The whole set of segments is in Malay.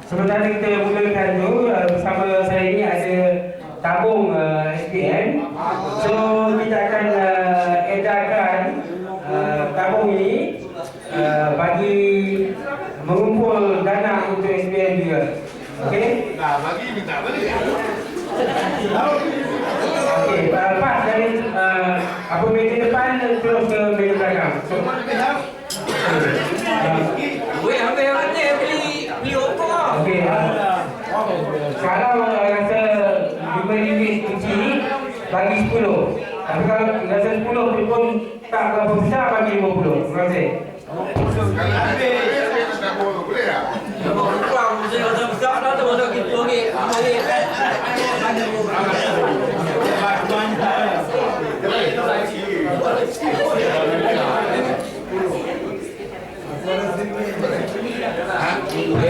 Sementara kita mulakan tu bersama saya ini ada tabung SPM. So kita akan edarkan tabung ini bagi mengumpul dana untuk SPM juga. Okey? Nah, bagi minta balik. Okey, lepas dari apa meja depan terus ke meja belakang. So, Weh, ambil yang mana beli okok lah. okey. Kalau rasa RM5 kunci ni bagi 10. Tapi kalau rasa 10 pun tak berapa besar bagi 50. Terima kasih. Kalau habis, tak boleh tak? Kurang, saya rasa besar dah tu ada kita ni.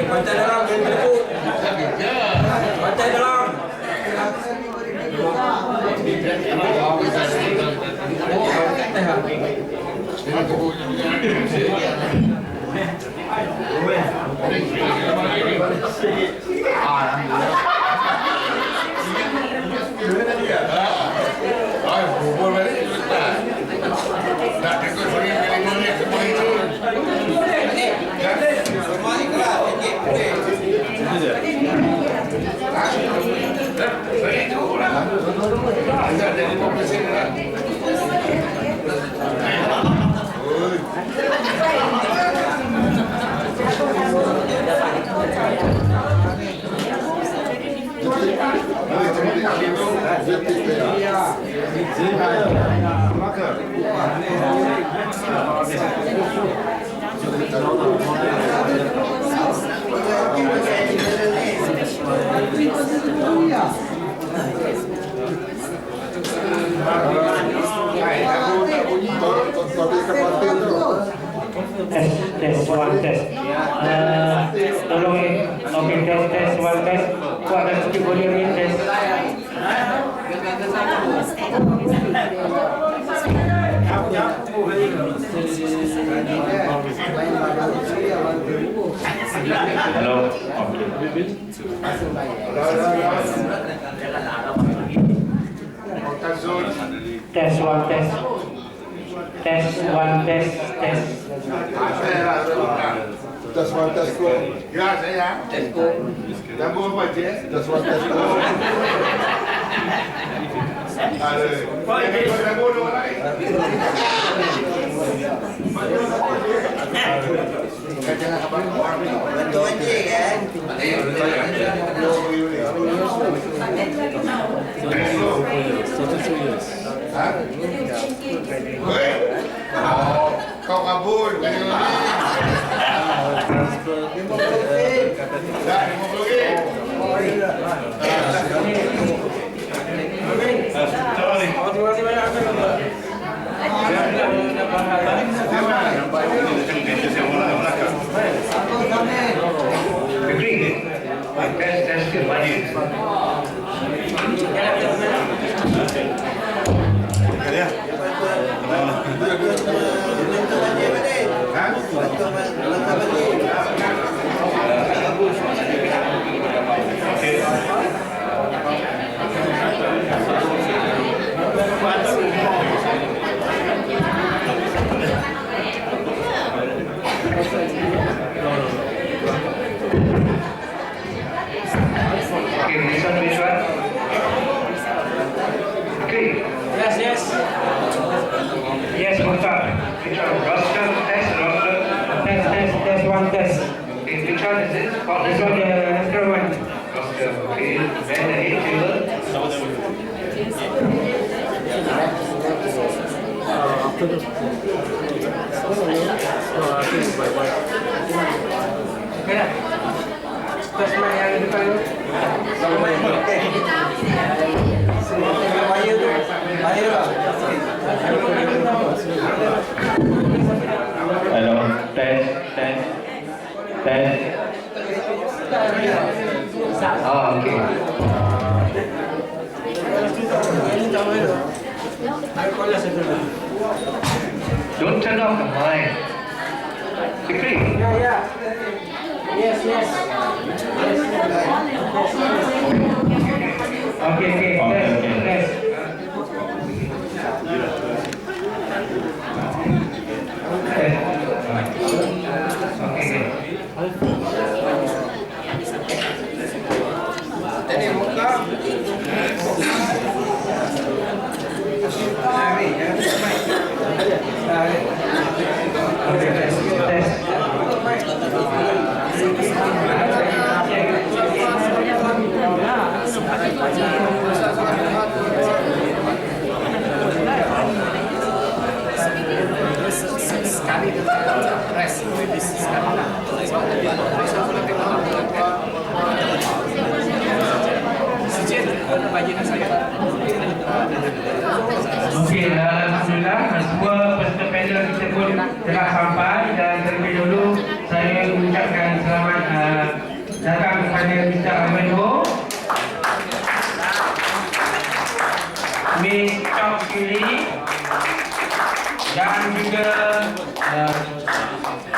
Pantai dalam, pantai dalam. Bubur balik letak. Tak takut suri milih-milih semua itu. Ada 50% lah. Tes, one tes. Tolong okey tes, one tes. Kuat dan sikit boleh ni tes. Hello. Tes one tes. Tes one tes tes. Das one test go. Ya, saya. Test go. Dah buat apa je? Das one test go. Ada. Dah buat dua lagi. Jangan apa? Betul aja kan? Kau kabur. Yes, Mukhtar. Roster, test, one test. Which one is it? This one, the one. Roster, okay. Then the heat table. Okay lah. Tes mana yang depan tu? Bayar tu. Bayar lah. Hello, test. Oh, okay. Don't turn off the mic. Fikri. Ya. Okey, test. Tadi muka. Okey, test. Okey, alhamdulillah semua peserta panel kita pun telah sampai, dan terlebih dahulu saya mengucapkan selamat datang kepada Mr. Menho, Miss Chok Kili, dan juga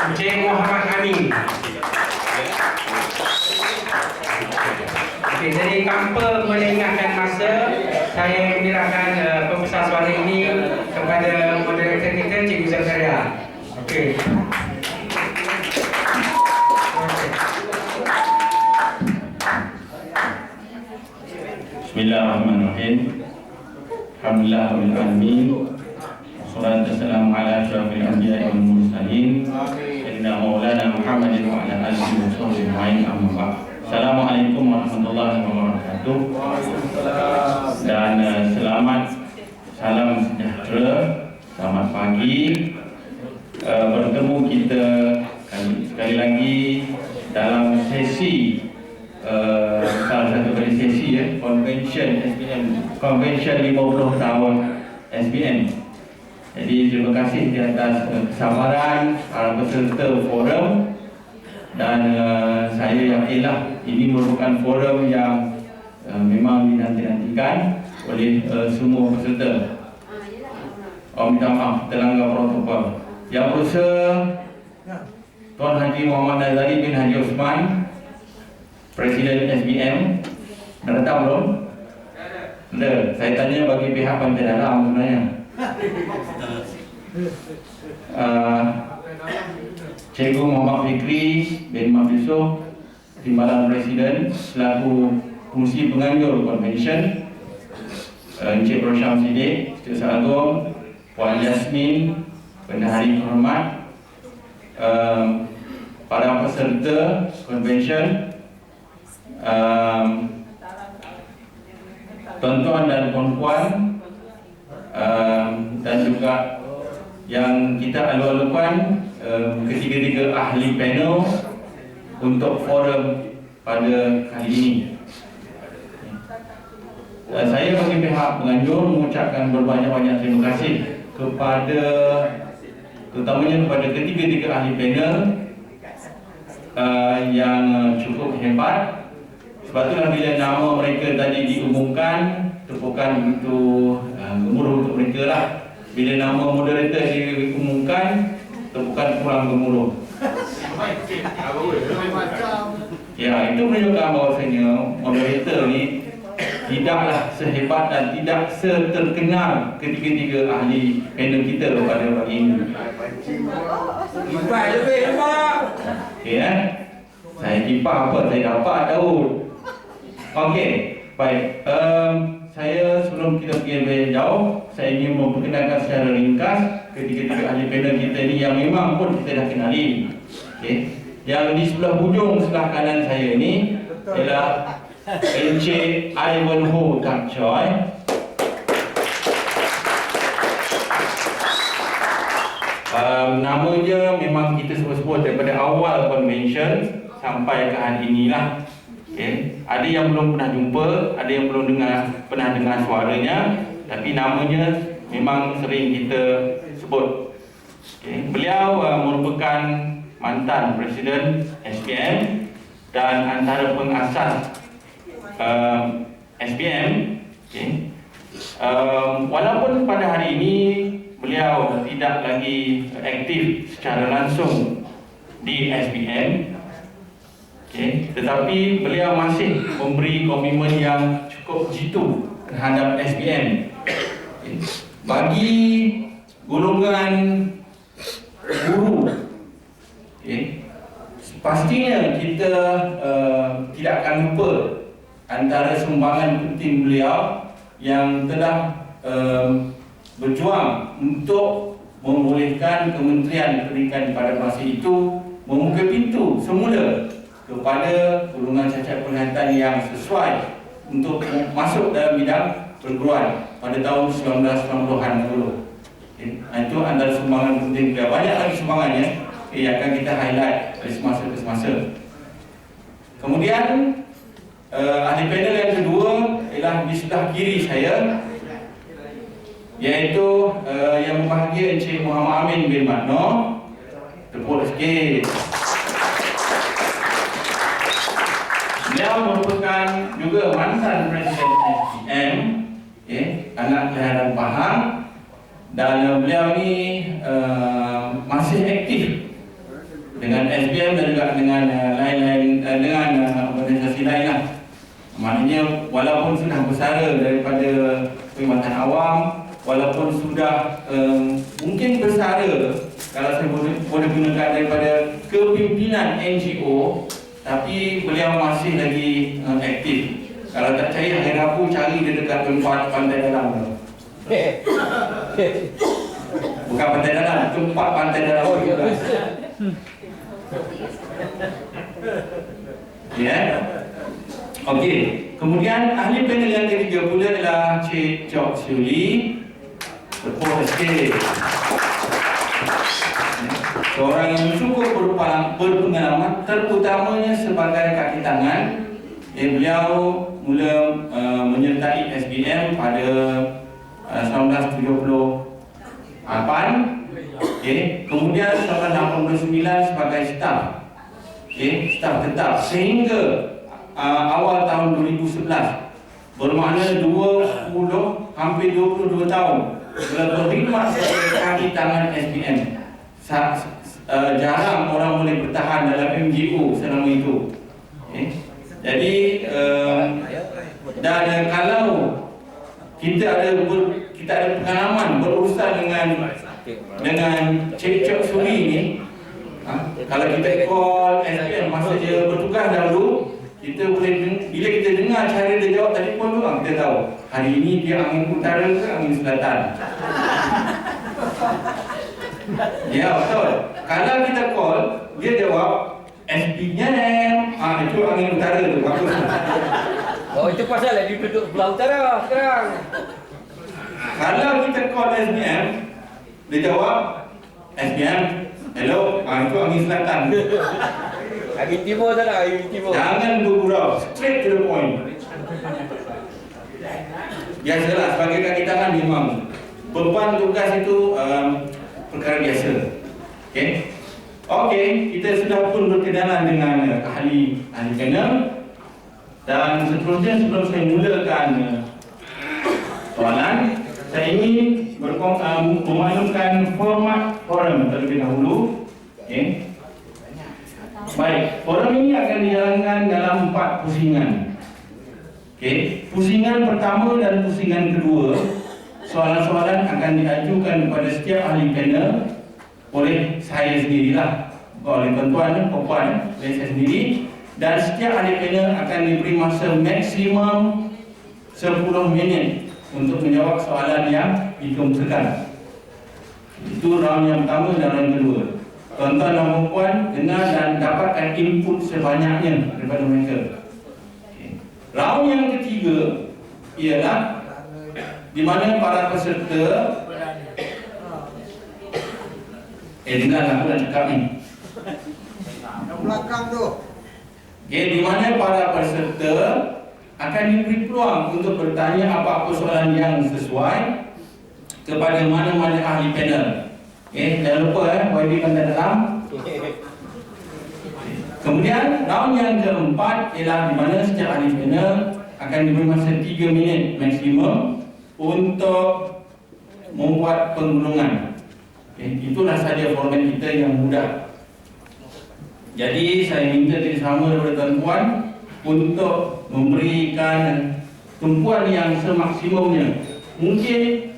Encik Muhammad Amin. Okey, jadi tanpa melengahkan masa, saya menyerahkan pembesar suara ini kepada moderator kita, Cikgu Zakaria. Okey. Bismillahirrahmanirrahim. Alhamdulillah rabbil alamin. Wassalatu wassalamu ala asyrafil anbiya'i wal mursalin. Sayyidina Maulana Muhammadin wa ala alihi wa sahbihi ajma'in, amma ba'd. Assalamualaikum warahmatullahi wabarakatuh. Dan selamat, salam sejahtera, selamat pagi. Bertemu kita sekali lagi dalam sesi salah satu kali sesi Convention SBM, Convention 50 tahun SBM. Jadi terima kasih di atas kesabaran para peserta forum, dan saya yakinlah ini merupakan forum yang memang dinanti-nantikan oleh semua peserta. Minta maaf terlanggar protokol. Yang berusaha Tuan Haji Muhammad Nazari bin Haji Osman, Presiden SBM. Dah datang belum? Ada. Saya tanya bagi pihak Pantai Dalam sebenarnya. Cikgu Muhammad Fikri bin Mak Yusof, Timbalan Presiden selaku Fungsi Penganjur Convention, Encik Rosyam Siddiq, Setiausaha Agung, Puan Yasmin, Bendahari Hormat, para peserta Convention, tuan-tuan dan puan-puan, dan juga yang kita alu-alukan ketiga-tiga ahli panel untuk forum pada kali ini. Saya bagi pihak penganjur mengucapkan berbanyak-banyak terima kasih kepada, terutamanya kepada ketiga-tiga ahli panel yang cukup hebat. Sebab itulah bila nama mereka tadi diumumkan, tepukan begitu gemuruh untuk mereka lah. Bila nama moderator diumumkan, tepukan kurang gemuruh. Ya, itu menunjukkan bahawasanya moderator ni tidaklah sehebat dan tidak seterkenal ketiga-tiga ahli panel kita pada pagi ini. Kipas lebih lemak. Okey saya kipas apa? Saya dapat tahu. Okey, baik. Saya sebelum kita pergi lebih jauh, saya ingin memperkenalkan secara ringkas ketiga-tiga ahli panel kita ni yang memang pun kita dah kenali. Okey. Yang di sebelah hujung sebelah kanan saya ni ialah Encik Ivanhoe Tak Choi. Namanya memang kita sebut-sebut daripada awal convention sampai ke hari inilah. Okay. Ada yang belum pernah jumpa, ada yang belum pernah dengar suaranya, tapi namanya memang sering kita sebut. Okay. Beliau merupakan mantan Presiden SBM dan antara pengasas SBM. Okay. Walaupun pada hari ini beliau tidak lagi aktif secara langsung di SBM, Tetapi beliau masih memberi komitmen yang cukup jitu terhadap SPM. Bagi golongan guru, pastinya kita tidak akan lupa antara sumbangan penting beliau yang telah berjuang untuk membolehkan Kementerian Pendidikan pada masa itu membuka pintu semula kepada golongan cacat penglihatan yang sesuai untuk masuk dalam bidang perguruan pada tahun 1990-an dulu. Itu antara sumbangan penting beliau. Banyak lagi sumbangannya yang akan kita highlight dari semasa ke semasa. Kemudian ahli panel yang kedua ialah di sebelah kiri saya, iaitu yang berbahagia Encik Muhammad Amin bin Matno. Tepuk sikit. Beliau merupakan juga mantan Presiden SPM, anak kelahiran Pahang, dan beliau ni masih aktif dengan SPM dan juga dengan lain-lain dengan organisasi lain lah. Maknanya walaupun sudah bersara daripada perkhidmatan awam, walaupun sudah mungkin bersara kalau saya boleh gunakan daripada kepimpinan NGO, tapi beliau masih lagi aktif. Kalau tak percaya, hari Rabu cari dia dekat tempat pantai dalam tu. Bukan pantai dalam, tempat pantai dalam. Oh, ya. Ya. Okey. Kemudian ahli panel yang ketiga pula adalah Cik Chok Siuli. Tepuk sikit. Seorang yang cukup berpengalaman, terutamanya sebagai kaki tangan. Beliau mula menyertai SPM pada 1978. Kemudian 1989 sebagai staf. Staf tetap sehingga awal tahun 2011. Bermakna hampir 22 tahun berkhidmat sebagai kaki tangan SPM. Jarang orang boleh bertahan dalam MGO selama itu. Jadi dan kalau kita ada pengalaman berurusan dengan Cik Chok Suri ni, kalau kita call SPM masa dia bertugas dahulu, kita boleh bila kita dengar cara dia jawab telefon tu, kita tahu hari ini dia angin utara ke angin selatan. Ya, betul. Kalau kita call, dia jawab SPM, itu angin utara tu, bagus. Oh, itu pasal dia duduk sebelah utara sekarang. Kalau kita call SPM, dia jawab SPM, hello, itu angin selatan. Angin timur tak ada, angin timur. Jangan bergurau, straight to the point. Biasalah, sebagai kaki tangan memang beban tugas itu perkara biasa. Okey, kita sudah pun berkenalan dengan ahli panel. Dan seterusnya, sebelum saya mulakan soalan, saya ingin memaklumkan format forum terlebih dahulu. Baik, forum ini akan dijalankan dalam 4 pusingan. Pusingan pertama dan pusingan kedua, soalan-soalan akan diajukan kepada setiap ahli panel oleh saya sendirilah, oleh tuan-tuan, puan-puan, oleh saya sendiri. Dan setiap ahli panel akan diberi masa maksimum 10 minit untuk menjawab soalan yang dikemukakan. Itu round yang pertama dan round yang kedua. Tuan-tuan dan puan dengar dan dapatkan input sebanyaknya daripada mereka. Round yang ketiga ialah di mana para peserta dengarlah aku nak cakap ni. Belakang tu. Di mana para peserta akan diberi peluang untuk bertanya apa-apa soalan yang sesuai kepada mana-mana ahli panel. Jangan lupa YB pandai dalam. Kemudian round yang keempat ialah di mana setiap ahli panel akan diberi masa 3 minit maksimum untuk membuat penggulungan. Itulah saja format kita yang mudah. Jadi saya minta kerjasama daripada tuan-puan untuk memberikan tumpuan yang semaksimumnya. Mungkin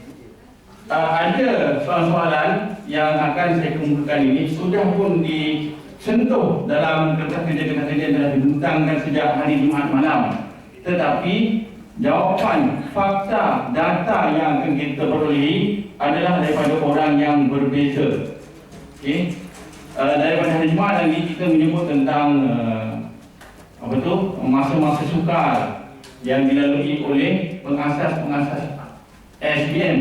ada soalan-soalan yang akan saya kumpulkan ini sudah pun disentuh dalam kertas kerja yang telah dibentangkan sejak hari Jumaat malam. Tetapi jawapan, fakta, data yang akan kita perolehi adalah daripada orang yang berbeza. Okey. Daripada hari Jumaat lagi kita menyebut tentang masa-masa sukar yang dilalui oleh pengasas-pengasas SBM.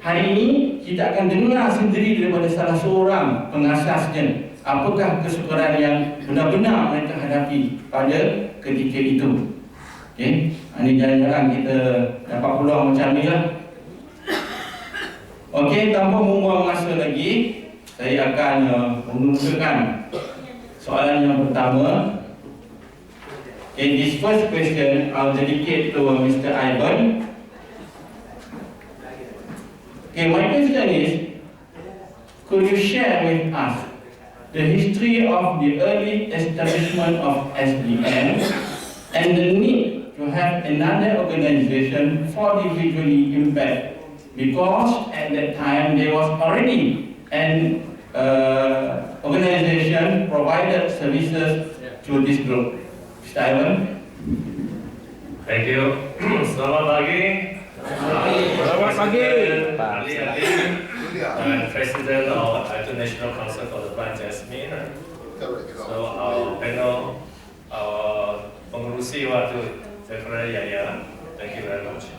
Hari ini kita akan dengar sendiri daripada salah seorang pengasasnya apakah kesukaran yang benar-benar mereka hadapi pada ketika itu. Okey, ini jarang-jarang kita dapat peluang macam ni lah. Okey, tanpa membuang masa lagi, saya akan mengumpulkan soalan yang pertama. In this first question, I'll dedicate to Mr. Ivan. Okay, my question is, could you share with us the history of the early establishment of SDM and the need to have another organization for the visually impaired? Because at that time there was already an organization provided services to this group. Mr. Ivan. Thank you. Selamat pagi. Selamat pagi. Ali Ali, I'm President of International Council for the Blind Jasmine. So our panel, our pengurusi waktu Zafra Yaya. Thank you very much.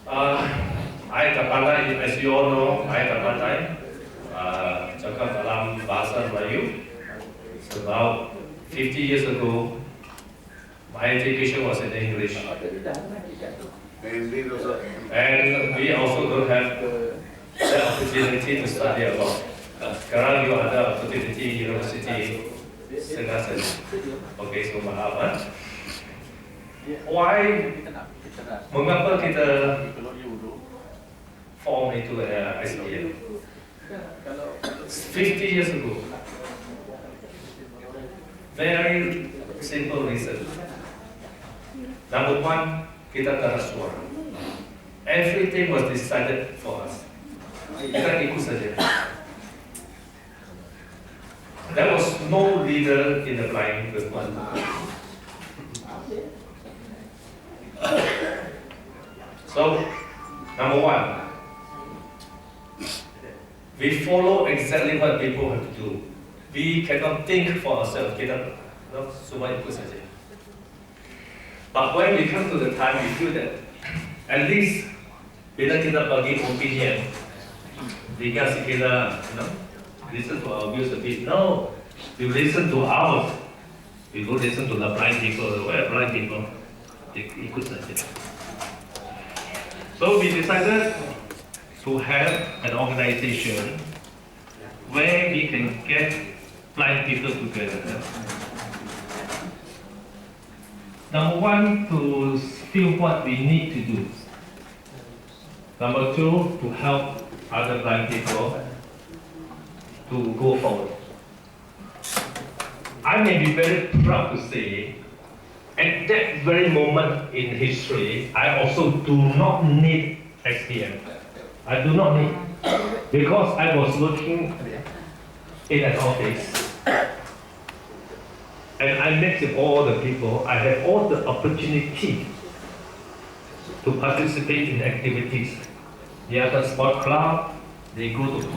I tak pandai, as you all know, I tak pandai cakap dalam bahasa Melayu. About 50 years ago, my education was in English. And we also don't have the opportunity to study abroad. Sekarang you ada opportunity university setengah saja. Okay, so maaf. Why? Mengapa kita form itu SDM? 50 years ago. Very simple reason. Number one, kita tak ada suara. Everything was decided for us. Kita ikut saja. There was no leader in the blind movement. So, number one, we follow exactly what people have to do. We cannot think for ourselves. Kita semua ikut saja. But when we come to the time, we feel that at least bila kita bagi opinion, dikasih kita, listen to our views a bit. No, you listen to ours. We go listen to the blind people. Where blind people? Ikut saja. So we decided to have an organization where we can get blind people together. Number one, to feel what we need to do. Number two, to help other blind people to go forward. I may be very proud to say, at that very moment in history, I also do not need SDM. I do not need, because I was working in an office. And I met with all the people. I had all the opportunity to participate in activities. They are the sport club, they go to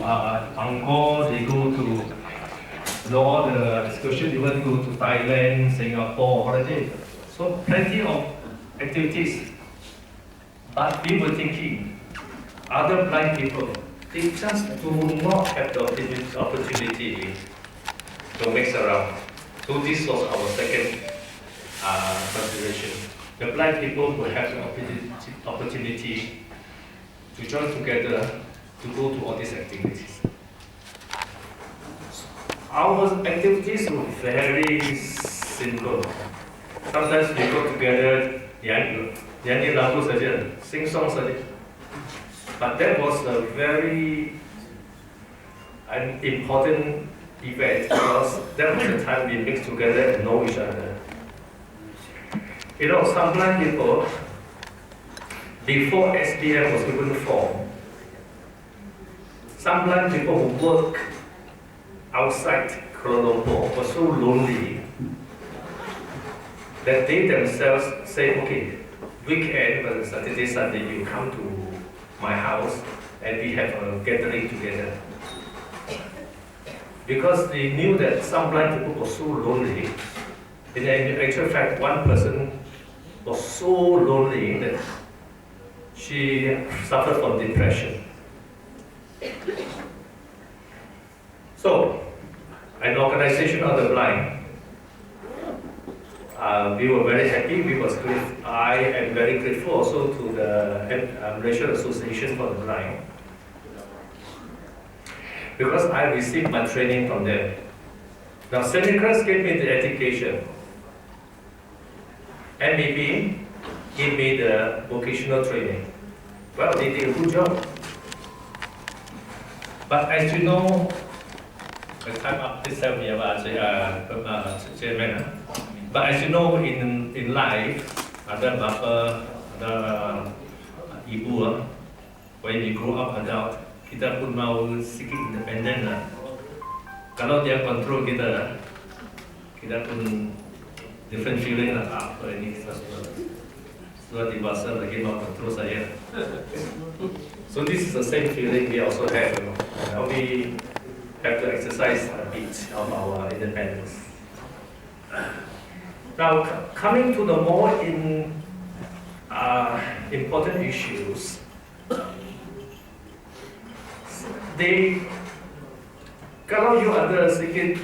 Angkor, they go to all the excursion, even go to Thailand, Singapore, holiday. So plenty of activities. But we were thinking, other blind people, they just do not have the opportunity to mix around. So this was our second consideration. The blind people will have the opportunity to join together to go to all these activities. Our activities were very simple. Sometimes we go together, nyanyi lagu saja, sing song saja. But that was a very important event because that was the time we mixed together and know each other. You know, some blind people, before SPM was even formed, some blind people who work outside Kuala Lumpur were so lonely that they themselves say, okay, weekend, but Saturday, Sunday, you come to my house and we have a gathering together. Because they knew that some blind people were so lonely. In actual fact, one person was so lonely that she suffered from depression. So, an organization of the blind, we were very happy. I am very grateful also to the Malaysian Association for the Blind, because I received my training from them. Now, St. Nicholas gave me the education. MAB gave me the vocational training. Well, they did a good job. But as you know, the time up, please tell me about Chairman. But as you know, in life, ada bapa, ada ibu, when we grow up adult, kita pun mau sikit independen lah. Kalau dia kontrol kita, kita pun different feeling lah. Apa ini sudah dewasa lagi mau kontrol saya. So this is the same feeling we also have. Now we have to exercise a bit of our independence. Now, coming to the more important issues, kalau you ada sedikit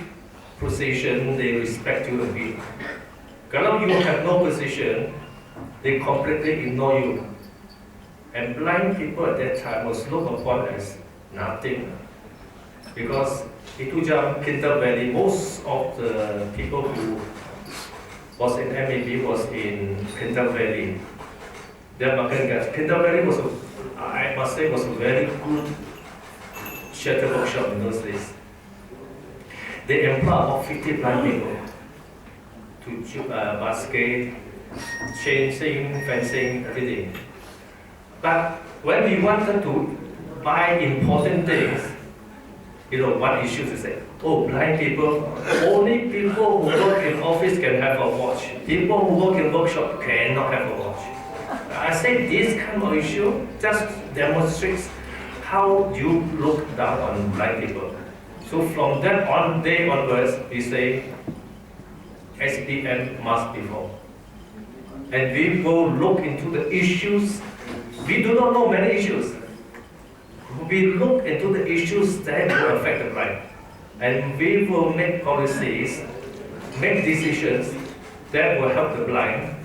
position, they respect you a bit. Kalau you have no position, they completely ignore you. And blind people at that time was looked upon as nothing. Because itu jam Kinta Valley, most of the people who was in MAB was in Kinta Valley. Kinta Valley was, I must say, was a very good shelter workshop in those days. They employ about 50 blind people to basket, changing, fencing, everything. But when we wanted to buy important things, you know, one issue to say, oh, blind people, only people who work in office can have a watch. People who work in workshop cannot have a watch. I say this kind of issue just demonstrates how you look down on blind people. So from that day onwards, we say SPM must be formed. And we will look into the issues. We do not know many issues. We look into the issues that will affect the blind. And we will make policies, make decisions that will help the blind.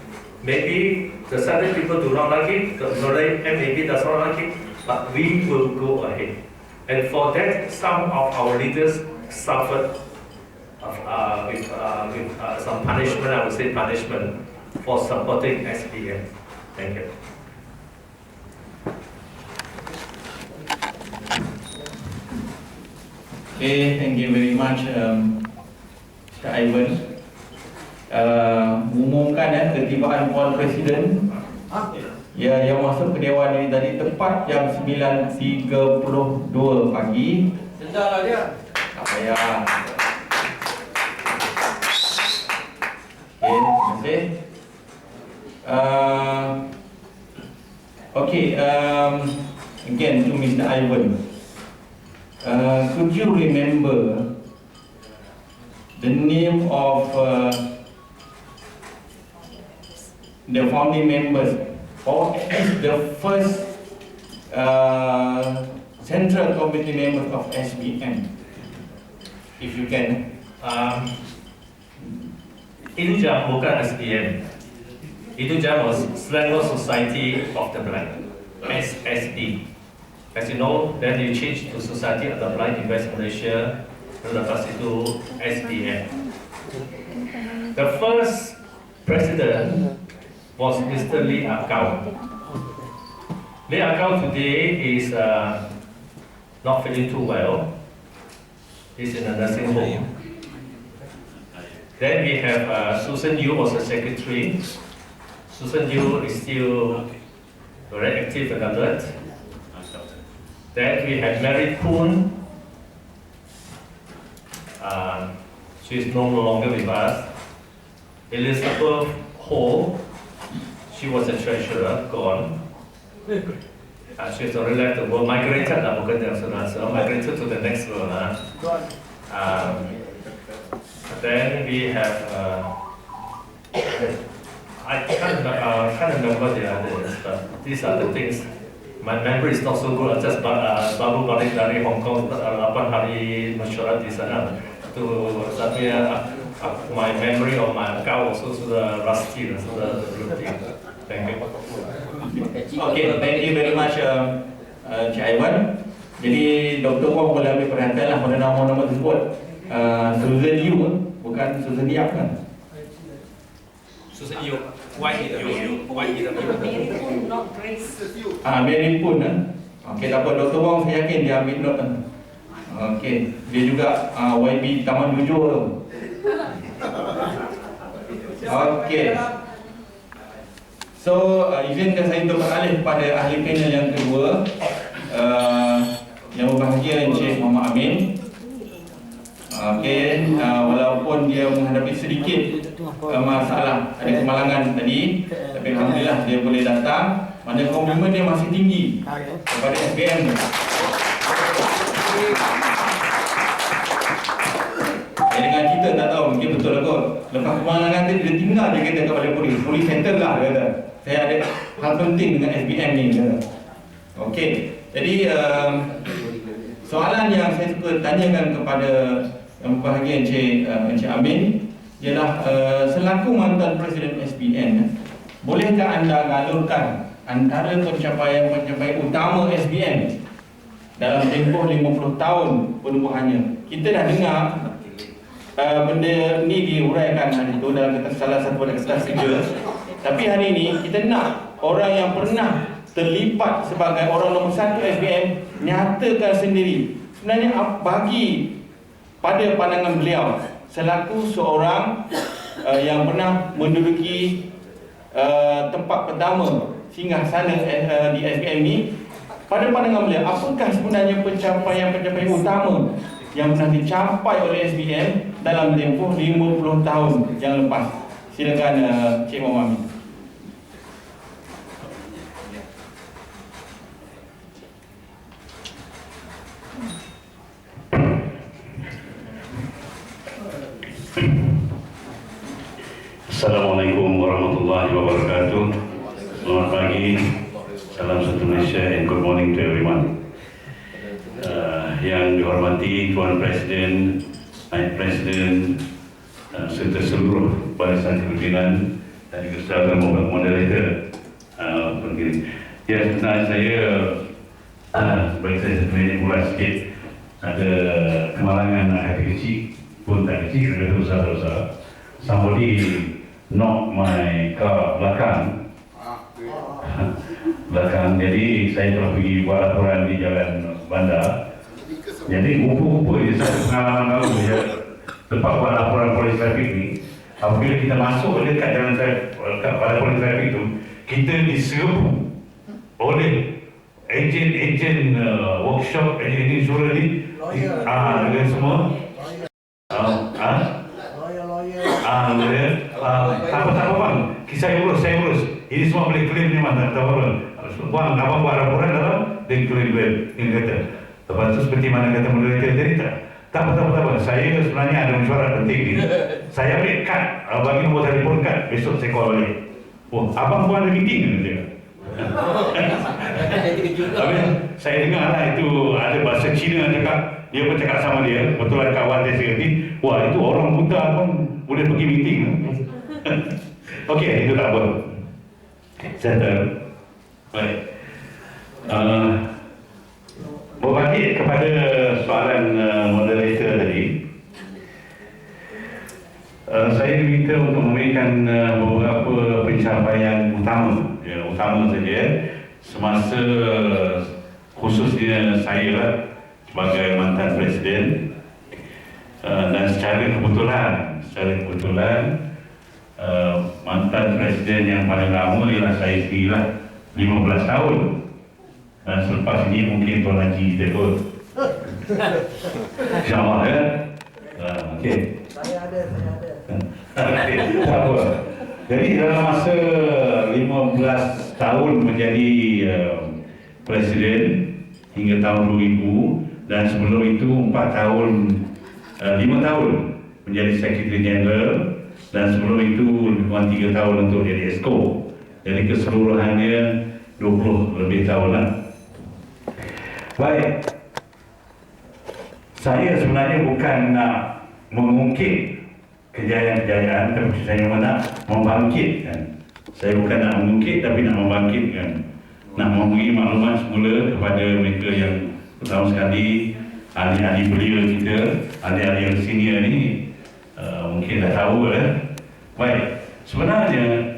Maybe the certain people do not like it, the MAB does not like it, but we will go ahead. And for that, some of our leaders suffered with some punishment, I would say punishment, for supporting SPM. Thank you. Okay, thank you very much, Mr. Ivan. Umumkan ketibaan Puan Presiden yang masuk ke Dewan ini tadi tepat jam 9.32 pagi. Sendal dia. Tak payah. Okay, terima kasih. Okay, again to Mr. Ivan. Could you remember the name of the founding members, or the first central committee members of SPM, if you can? Itu jam bukan SPM. Itu jam was Selangor Society of the Blind, SSB. As you know, then you change to Society of the Blind in West Malaysia, lepas itu SPM. The first president was Mr. Lee Akau. Lee Akau today is not feeling too well. He's in a nursing home. Then we have Susan Yu, also secretary. Susan Yu is still very active and alert. Then we have Mary Poon. She is no longer with us. Elizabeth Ho, she was a treasurer, gone. She's already left the world, migrated, migrated to the next world. Then we have, I can't remember the others, but these are the things. My memory is not so good. I just baru balik dari Hong Kong 8 hari mesyuarat di sana. Tapi my memory of my account also sudah rusty, sudah berhenti. Thank you. Okay, thank you very much, Cik Aiwan. Jadi Dr. Wong boleh ambil perhatian lah pada nama-nama tersebut. Susan Yu, bukan Susan Yap kan? Susan Yu. Y-E-W. Mary Poon, not Grace. Mary Poon kan? Okay, tak apa, Dr. Wong saya yakin dia ambil note kan? Okay, dia juga YB Taman Tujuh tu. Okay. So, izinkan saya untuk beralih kepada ahli panel yang kedua, yang berbahagia Encik Muhammad Amin. Okay, walaupun dia menghadapi sedikit masalah, ada kemalangan tadi, tapi alhamdulillah dia boleh datang. Mana komitmen dia masih tinggi kepada SBM. Dengan kita tak tahu, mungkin betul lah kot. Lepas kemalangan dia tinggal dia kata kepada polis, polis center lah dia kata. Saya ada hal penting dengan SBM ni dia kata. Okey, jadi soalan yang saya suka tanyakan kepada yang berbahagia Encik Amin ialah selaku mantan Presiden SBM, bolehkah anda galurkan antara pencapaian utama SBM dalam tempoh 50 tahun penubuhannya? Kita dah dengar benda ni diuraikan hari itu dalam salah satu kertas kerja. Tapi hari ini kita nak orang yang pernah terlibat sebagai orang nombor 1 SBM nyatakan sendiri sebenarnya bagi pada pandangan beliau selaku seorang yang pernah menduduki tempat pertama singgah sana di SBM ni, pada pandangan beliau apakah sebenarnya pencapaian utama yang pernah dicapai oleh SBM dalam tempoh 50 tahun yang lepas? Silakan Cik Muhammad. Assalamualaikum warahmatullahi wabarakatuh. Selamat pagi, salam satu Malaysia, and good morning to everyone. Yang dihormati Tuan Presiden, Naib Presiden, serta seluruh barisan kepimpinan dan juga saudara moderator begini. Ya, sebenarnya saya sebagai saya sebenarnya mulai sikit ada kemalangan hati kecil pun tak kecil, kerana besar-besar. Somebody knock my car belakang, jadi saya telah pergi buat laporan di jalan bandar. Jadi rupa-rupa je satu pengalaman baru je lepas buat laporan polis trafik ni. Apabila kita masuk dekat jalan pada polis trafik tu, kita diserbu oleh ejen workshop, ejen insurans ni, dengan semua apa bang, saya urus. Ini semua boleh claim ni bang, tak tahu bang. Bang, abang buat laporan dalam, dia claim. Ini kata. Lepas tu seperti mana kata moderator tadi tak apa. Saya sebenarnya ada mesyuarat penting ni. Saya ambil kad, bagi nombor telefon kad, besok saya call balik. Oh, abang pun ada meeting ke dia? Saya dengar lah itu ada bahasa Cina cakap, dia pun cakap sama dia, betul ada kawan dia sekali. Wah, itu orang buta pun boleh pergi meeting. Okey, itu tak apa. Settle. Baik. Berbalik kepada soalan moderator tadi, saya diminta untuk memberikan beberapa pencapaian utama saja semasa khususnya saya sebagai mantan presiden. dan secara kebetulan mantan presiden yang paling lama ialah saya sendirilah, 15 tahun. Dan selepas ini mungkin Tuan Haji kita ikut. InsyaAllah ya. Okey. Saya ada. Tak apa. Jadi dalam masa 15 tahun menjadi presiden hingga tahun 2000, dan sebelum itu 5 tahun menjadi Secretary General, dan sebelum itu lebih kurang 3 tahun untuk jadi EXCO. Jadi keseluruhannya 20 lebih tahun lah. Baik, saya sebenarnya bukan nak mengungkit kejayaan-kejayaan, tapi saya nak membangkitkan. Saya bukan nak mengungkit, tapi nak membangkitkan. Nak memberi maklumat semula kepada mereka yang pertama sekali, ahli-ahli belia kita, ahli-ahli yang senior ni, mungkin dah tahu lah. Baik, sebenarnya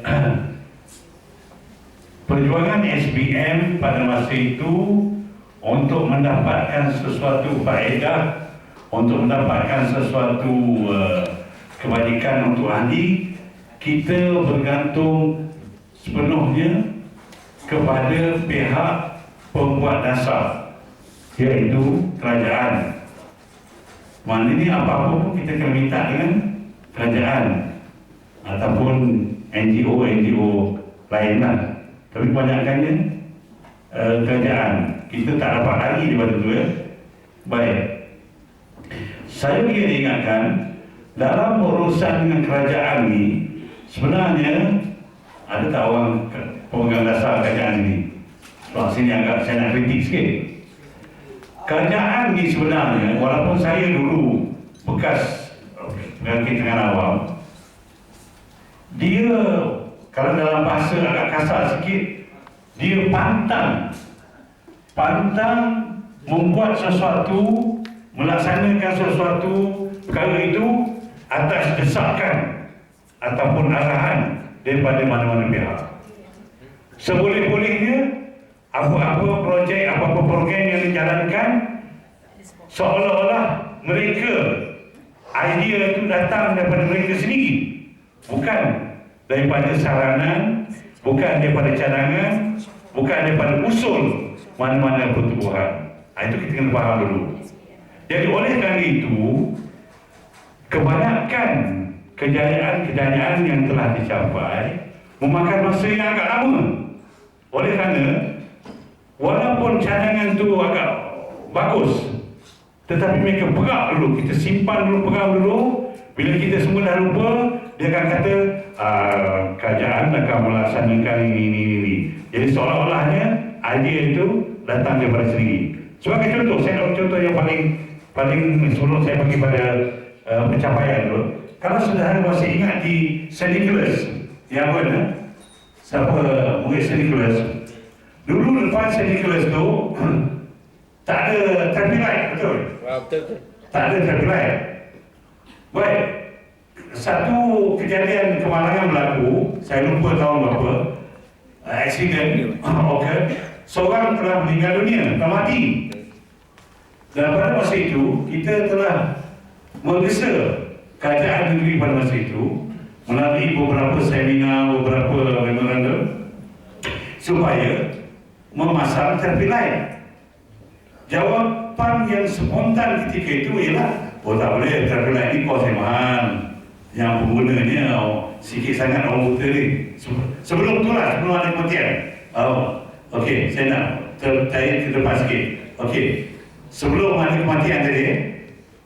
perjuangan SPM pada masa itu untuk mendapatkan sesuatu faedah, untuk mendapatkan sesuatu kebajikan untuk ahli, kita bergantung sepenuhnya kepada pihak pembuat dasar, iaitu kerajaan. Maknanya apa-apa pun kita kena minta dengan kerajaan ataupun NGO lain lah. Tapi kebanyakannya kerajaan. Kita tak dapat lari daripada itu ya. Baik, saya ingin ingatkan, dalam urusan dengan kerajaan ni sebenarnya ada tak orang pemegang dasar kerajaan ini? Sebab sini agak saya nak kritik sikit. Kerajaan ni sebenarnya, walaupun saya dulu bekas pengantin dengan awam, dia kalau dalam bahasa agak kasar sikit, dia pantang membuat sesuatu, melaksanakan sesuatu perkara itu atas desakan ataupun arahan daripada mana-mana pihak. Seboleh-bolehnya apa-apa projek, apa-apa program yang dijalankan, seolah-olah mereka, idea itu datang daripada mereka sendiri, bukan daripada saranan, bukan daripada cadangan, bukan daripada usul mana-mana pertubuhan. Itu kita kena faham dulu. Jadi oleh kerana itu, kebanyakan kejayaan-kejayaan yang telah dicapai memakan masa yang agak lama. Oleh kerana walaupun cadangan itu agak bagus, tetapi mereka perak dulu, kita simpan dulu, pegang dulu. Bila kita semua dah lupa, dia akan kata kerajaan akan melaksanakan ini. Jadi seolah-olahnya idea itu datang daripada sendiri. Sebagai contoh, saya nak contoh yang paling sebelum saya pergi pada pencapaian dulu. Kalau saudara masih ingat di St. Nicholas, yang mana? Siapa murid St. Nicholas? Dulu depan St. Nicholas tu tak ada traffic light, betul? Betul. Tak ada traffic light. Baik, satu kejadian kemalangan berlaku, saya lupa tahun berapa, accident, okay. Seorang telah meninggal dunia, telah mati. Dan pada masa itu, kita telah menggesa kerajaan negeri pada masa itu melalui beberapa seminar, beberapa memorandum supaya memasang traffic light. Jawapan yang spontan ketika itu ialah, tak boleh, traffic light ni kos yang mahal, yang penggunanya sikit sangat orang buta ni. Sebelum tu lah, sebelum ada kematian. Okey, saya nak tertarik ke depan sikit. Okey, sebelum ada kematian tadi,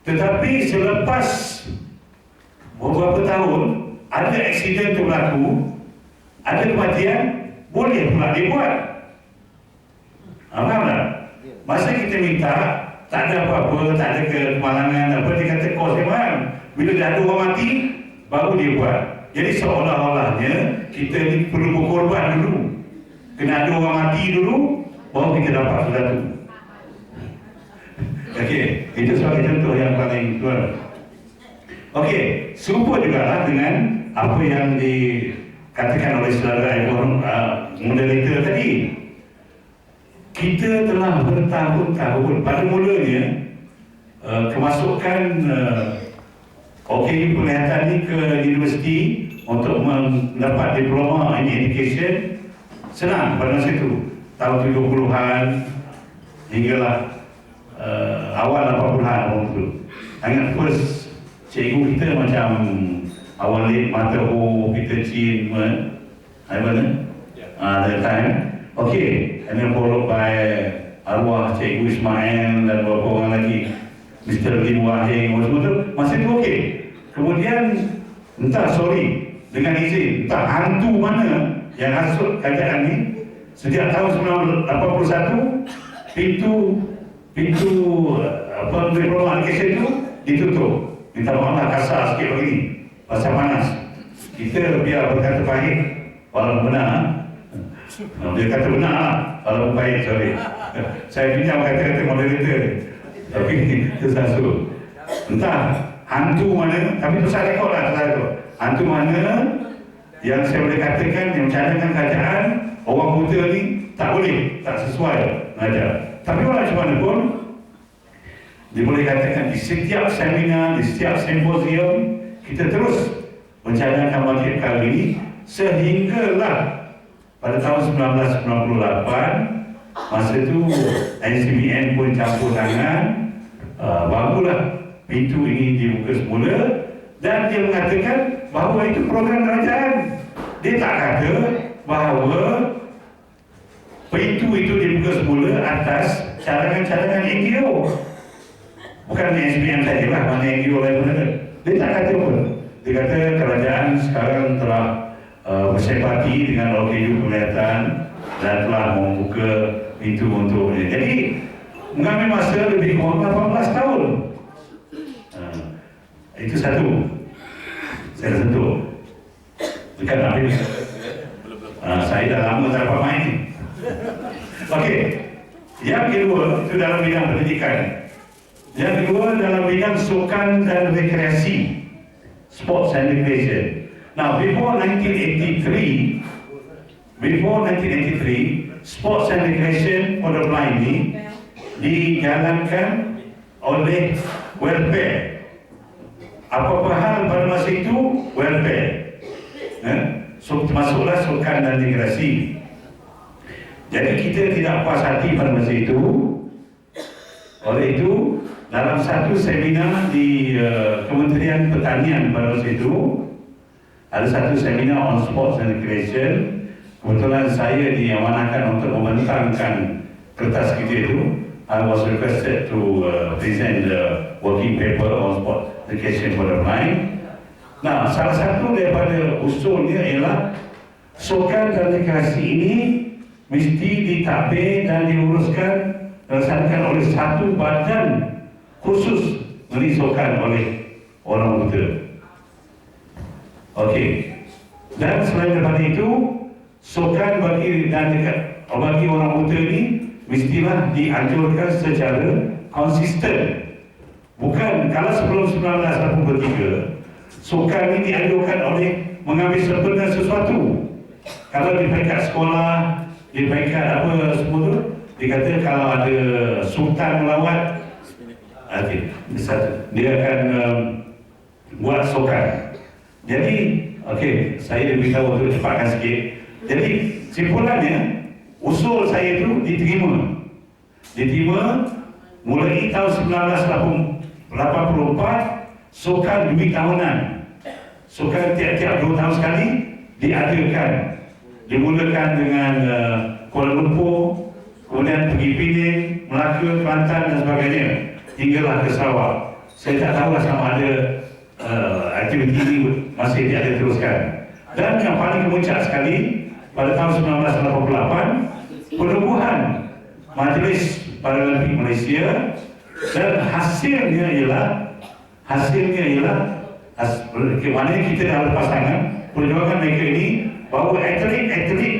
tetapi selepas beberapa tahun ada aksiden tu berlaku, ada kematian, boleh pula dibuat. Faham tak? Masa kita minta, tak ada apa-apa, tak ada kemalangan apa, dia kata kos dia mahal. Bila dah ada orang mati, baru dia buat. Jadi seolah-olahnya kita ni perlu berkorban dulu, kena ada orang mati dulu, baru kita dapat sesuatu. Okey, itu sebagai contoh yang paling tuan. Okey, serupa juga lah dengan apa yang dikatakan oleh saudara moderator tadi. Kita telah bertahun-tahun, pada mulanya kemasukan OKU Penglihatan ni ke universiti untuk mendapat diploma in education senang pada masa itu, tahun 70-an hinggalah awal 80-an orang tu. Ingat first cikgu kita macam awal mata kita Chin that time. Okay, and then followed by arwah Cikgu Ismail dan beberapa orang lagi, Mr. Lim Wahing, semua tu masa itu okey. Kemudian dengan izin, entah hantu mana yang hasut kerajaan ni, sejak tahun 1981 pintu diploma education itu ditutup. Minta maaf kasar sikit begini, pasal panas. Kita biar berkata baik walaupun benar. Dia kata benar lah, walaupun baik, sorry. Saya pinjam kata-kata moderator, tapi itu sasu. Entah hantu mana, tapi itu saya rekod lah, hantu mana yang saya boleh katakan yang mencadangkan kerajaan orang buta ni tak boleh, tak sesuai mengajar. Tapi walau macam mana pun, dia boleh katakan di setiap seminar, di setiap simposium, kita terus mencadangkan bangkit kali ini, sehinggalah pada tahun 1998, masa itu NCBN pun campur tangan, barulah pintu ini dibuka semula, dan dia mengatakan bahawa itu program kerajaan. Dia tak kata bahawa pintu itu dibuka semula atas cadangan-cadangan NGO. Bukan NCBN sajalah, mana NGO lain pun ada. Dia tak kata pun. Dia kata kerajaan sekarang telah bersempati dengan OKU Penglihatan dan telah membuka pintu untuk ini. Jadi mengambil masa lebih kurang 18 tahun. Itu satu. Saya sentuh. Dekat nak habis. Saya dah lama tak dapat main ni. Okey. Yang kedua itu dalam bidang pendidikan. Yang kedua dalam bidang sukan dan rekreasi, sports and recreation. Now, before 1983, sports and recreation for the blind ni dijalankan oleh welfare. Apa-apa hal pada masa itu, welfare. So, termasuklah sukan dan rekreasi. Jadi kita tidak puas hati pada masa itu. Oleh itu, dalam satu seminar di Kementerian Pertanian pada masa itu, ada satu seminar on sports and recreation. Kebetulan saya diamanahkan untuk membentangkan kertas kita itu. I was requested to present the working paper on sports recreation for the blind. Nah, salah satu daripada usulnya ialah sukan dan rekreasi ini mesti ditadbir dan diuruskan, dilaksanakan oleh satu badan khusus merisaukan oleh orang buta. Okey. Dan selain daripada itu, sukan bagi orang buta ini mestilah dianjurkan secara konsisten. Bukan kalau sebelum 1983, sukan ini dianjurkan oleh mengambil sebenar sesuatu. Kalau di peringkat sekolah, di peringkat apa semua tu, dikata kalau ada sultan melawat, dia akan buat sukan. Jadi, saya beritahu untuk cepatkan sikit. Jadi, simpulannya, usul saya itu diterima mulai tahun 1984, sukan 2 tahunan. Sukan tiap-tiap 2 tahun sekali diadakan. Dimulakan dengan Kuala Lumpur, kemudian pergi Penang, Melaka, Kelantan dan sebagainya, hinggalah ke Sarawak. Saya tak tahu sama ada aktiviti ini masih tidak diteruskan. Dan yang paling kemuncak sekali pada tahun 1988, penubuhan Majlis Paralimpik Malaysia, dan hasilnya ialah maknanya kita dah lepas tangan perjuangan mereka ini bahawa atlet-atlet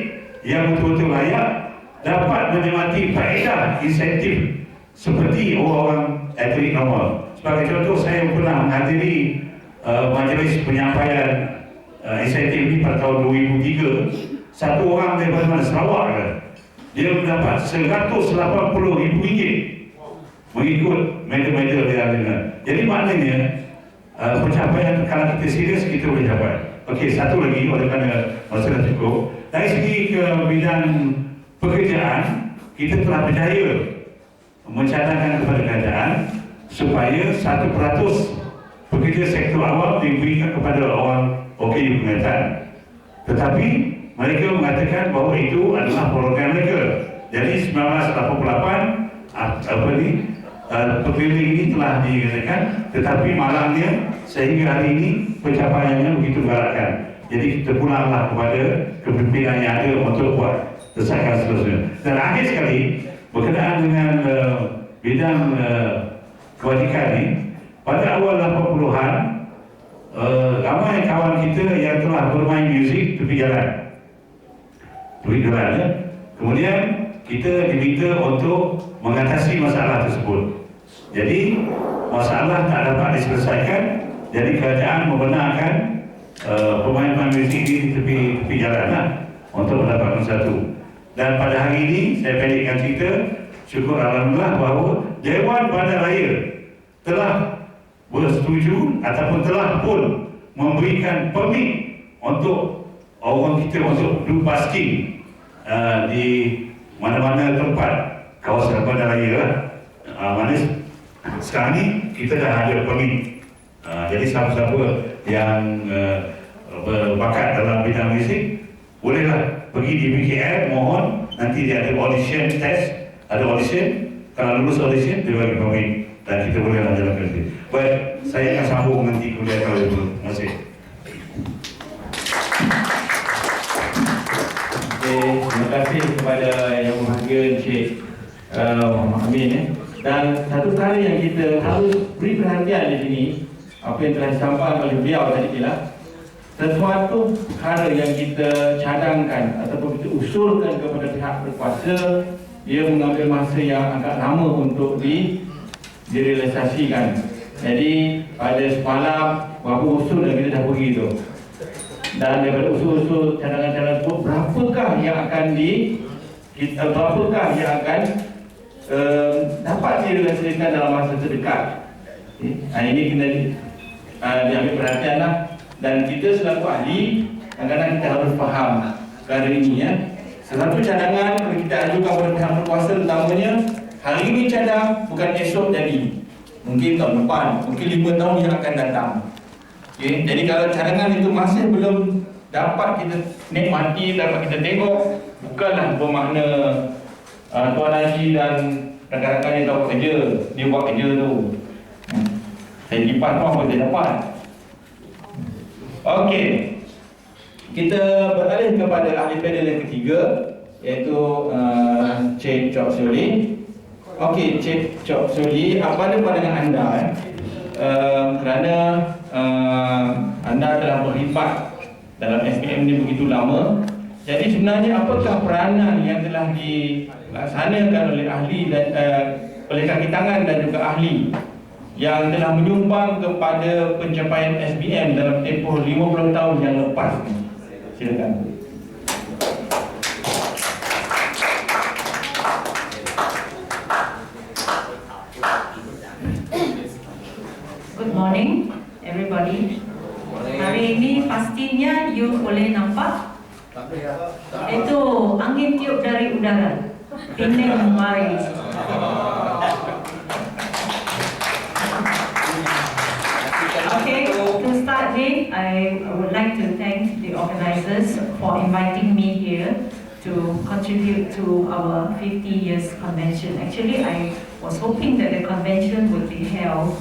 yang betul-betul layak dapat menikmati faedah insentif seperti orang atlet normal. Sebagai contoh, saya pernah menghadiri majlis penyampaian insentif ini pada tahun 2003. Satu orang daripada mana, Sarawak ke, dia mendapat RM180,000 mengikut medal-medal dia dengar. Jadi maknanya pencapaian kalau kita serius kita boleh capai. Okey, satu lagi oleh kerana masa dah cukup. Dari segi ke bidang pekerjaan, kita telah berjaya mencadangkan kepada kerajaan supaya 1% pekerja sektor awam diberikan kepada orang OKU pengantin. Tetapi mereka mengatakan bahawa itu adalah program mereka. Jadi 1988 pemilih ini telah diadakan, tetapi malangnya sehingga hari ini pencapaiannya begitu galakan. Jadi kita pulanglah kepada kepimpinan yang ada untuk buat desakan seterusnya. Dan akhir sekali berkenaan dengan bidang kebajikan ini, pada awal 80-an ramai kawan kita yang telah bermain muzik tepi jalan. Ya. Kemudian kita diminta untuk mengatasi masalah tersebut. Jadi masalah tak dapat diselesaikan, jadi kerajaan membenarkan pemain-pemain muzik di tepi jalan lah, untuk mendapatkan satu. Dan pada hari ini saya pendekkan cerita, syukur alhamdulillah bahawa Dewan Bandar Raya telah bersetuju ataupun telah pun memberikan permit untuk orang kita untuk do basking di mana-mana tempat kawasan bandar raya lah. Mana sekarang ni kita dah ada permit. Jadi siapa-siapa yang berbakat dalam bidang muzik bolehlah pergi di BKL, mohon nanti dia ada audition test, ada audition. Kalau lulus audition dia bagi permit dan kita boleh jalankan itu. Baik, saya akan sambung nanti kuliah kalau itu. Terima kasih. Terima kasih kepada yang berbahagia Encik Muhammad Amin. Dan satu perkara yang kita harus beri perhatian di sini, apa yang telah disampaikan oleh beliau tadi ialah sesuatu perkara yang kita cadangkan ataupun kita usulkan kepada pihak berkuasa, dia mengambil masa yang agak lama untuk direalisasikan. Jadi pada semalam beberapa usul yang kita dah pergi tu, dan daripada usul-usul cadangan-cadangan itu, berapakah yang akan dapat direalisasikan dalam masa terdekat. Ini kena diambil perhatian lah. Dan kita selaku ahli, kadang-kadang kita harus faham perkara ini ya. Satu cadangan kalau kita ajukan kepada pihak berkuasa, utamanya hari ini cadang, bukan esok jadi. Mungkin tahun depan, mungkin 5 tahun yang akan datang. Okay? Jadi kalau cadangan itu masih belum dapat kita nikmati, dapat kita tengok, bukanlah bermakna Tuan Haji dan rakan-rakan yang tahu kerja, dia buat kerja tu. Saya kipas tu apa dia dapat. Okey, kita beralih kepada ahli panel yang ketiga, iaitu Cik Chok Suli. Okey, Cik Chok Suli, apa ada pandangan anda kerana anda telah berkhidmat dalam SPM ini begitu lama. Jadi sebenarnya apakah peranan yang telah dilaksanakan oleh ahli dan oleh kaki tangan dan juga ahli yang telah menyumbang kepada pencapaian SPM dalam tempoh 50 tahun yang lepas? Silakan. Good morning, everybody. Hari ini pastinya you boleh nampak itu angin tiup dari udara, pening memari. Okay, to start with, I would like to thank the organizers for inviting me here to contribute to our 50 years convention. Actually, I was hoping that the convention would be held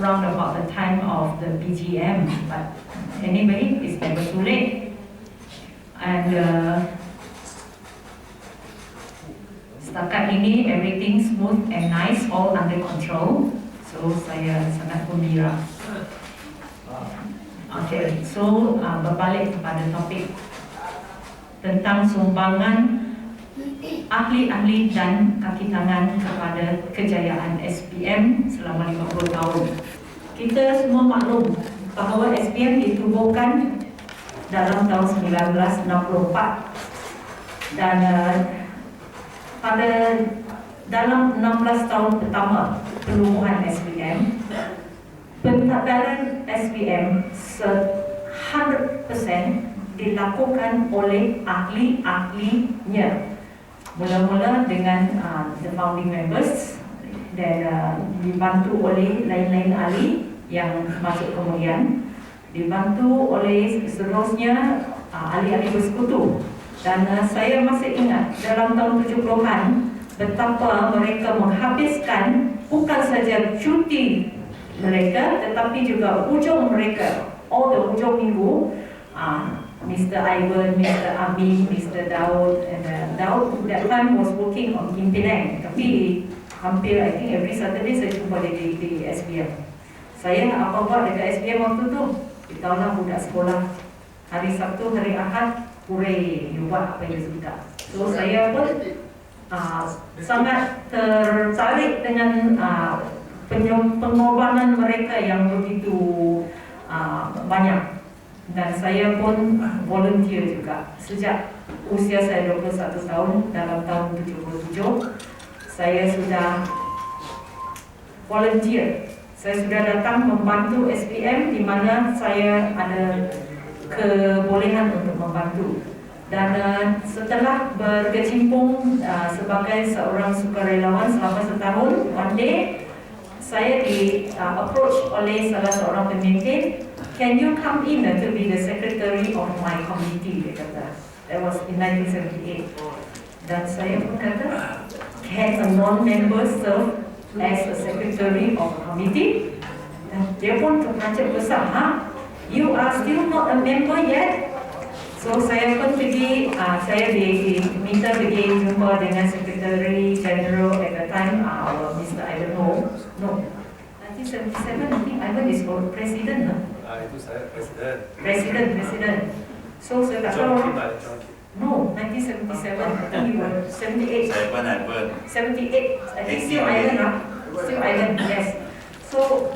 round about the time of the BGM, but anyway, it's never too late. And setakat ini everything smooth and nice, all under control. So saya sangat gembira. Okay, so berbalik kepada topik tentang sumbangan ahli-ahli dan kaki tangan kepada kejayaan SPM selama 50 tahun. Kita semua maklum bahawa SPM ditubuhkan dalam tahun 1964 dan pada dalam 16 tahun pertama penubuhan SPM, pentadbiran SPM 100% dilakukan oleh ahli-ahlinya. Mula-mula dengan the founding members dan dibantu oleh lain-lain ahli yang masuk kemudian, dibantu oleh seterusnya ahli-ahli bersekutu. Dan saya masih ingat dalam tahun 70-an betapa mereka menghabiskan bukan saja cuti mereka tetapi juga hujung mereka, all the hujung minggu. Mr. Ivan, Mr. Abi, Mr. Daud, and Daud that time was working on in Penang. Tapi hampir, I think every Saturday saya jumpa di SPM. Saya apa buat dekat SPM waktu tu? Kita tahulah budak sekolah. Hari Sabtu, hari Ahad, hurray, you buat apa yang suka. So saya pun sangat tertarik dengan pengorbanan mereka yang begitu banyak. Dan saya pun volunteer juga. Sejak usia saya 21 tahun, dalam tahun 77, saya sudah volunteer. Saya sudah datang membantu SPM di mana saya ada kebolehan untuk membantu. Dan setelah berkecimpung sebagai seorang sukarelawan selama setahun, one day saya di approach oleh salah seorang pemimpin, "Can you come in to be the secretary of my committee?" Dia kata. That was in 1978. Dan saya pun kata, "Can a non-member serve as a secretary of a committee?" Dan dia pun terperanjat besar. You are still not a member yet? So saya pun pergi, saya diminta pergi jumpa dengan Secretary General at the time, Mr. Ivanhoe. No, 1977 I think Ivan is president. Itu saya presiden. Presiden. So saya tak tahu. No, 1977. I think you were 78. 78. I think still Ivan, still Ivan. Yes. So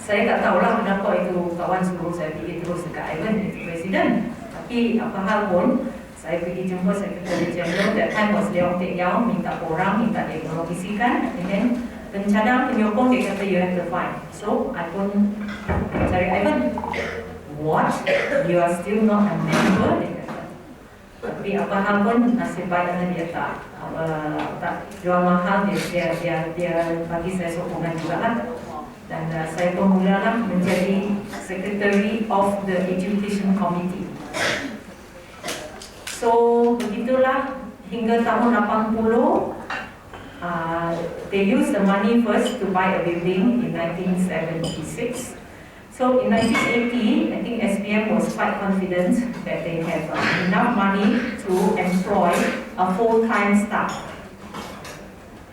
saya tak tahulah kenapa itu kawan suruh saya pergi terus dekat Ivan, itu presiden. Tapi apa hal pun, saya pergi jumpa Secretary General. That time was Leong Teck Yao, minta orang, minta dia mengisikan. And then pencadang penyokong dia kata you have to find. So I pun cari Ivan. What? You are still not a member? Dia kata. Tapi apa hal pun nasib baiknya dia tak jual mahal, dia bagi saya sokongan juga lah. Dan saya pun mulalah menjadi Secretary of the Education Committee. So begitulah hingga tahun 80. They used the money first to buy a building in 1976. So in 1980, I think SPM was quite confident that they have enough money to employ a full-time staff.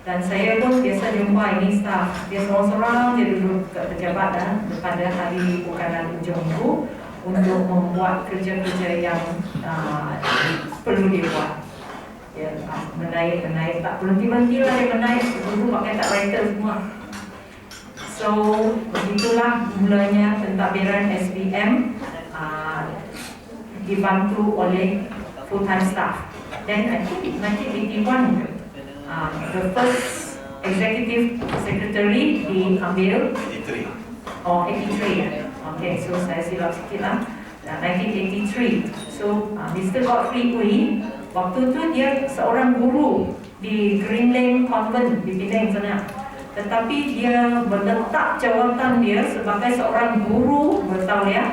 Dan saya pun biasa jumpa ini staff, dia seorang-seorang, dia duduk kat pejabat pada hari bukanan hujung minggu untuk membuat kerja-kerja yang perlu dia buat. Ya, menaik, tak berhenti-henti lah dia menaik, dulu pakai typewriter semua. So, begitulah mulanya pentadbiran SPM dibantu oleh full-time staff. Then I think 1981, the first executive secretary diambil 83. Oh, 83. Okay, so saya silap sikit lah. 1983. So Mr. Godfrey Ui, waktu tu dia seorang guru di Green Lane Convent di Penang sana. Tetapi dia meletak jawatan dia sebagai seorang guru bertauliah,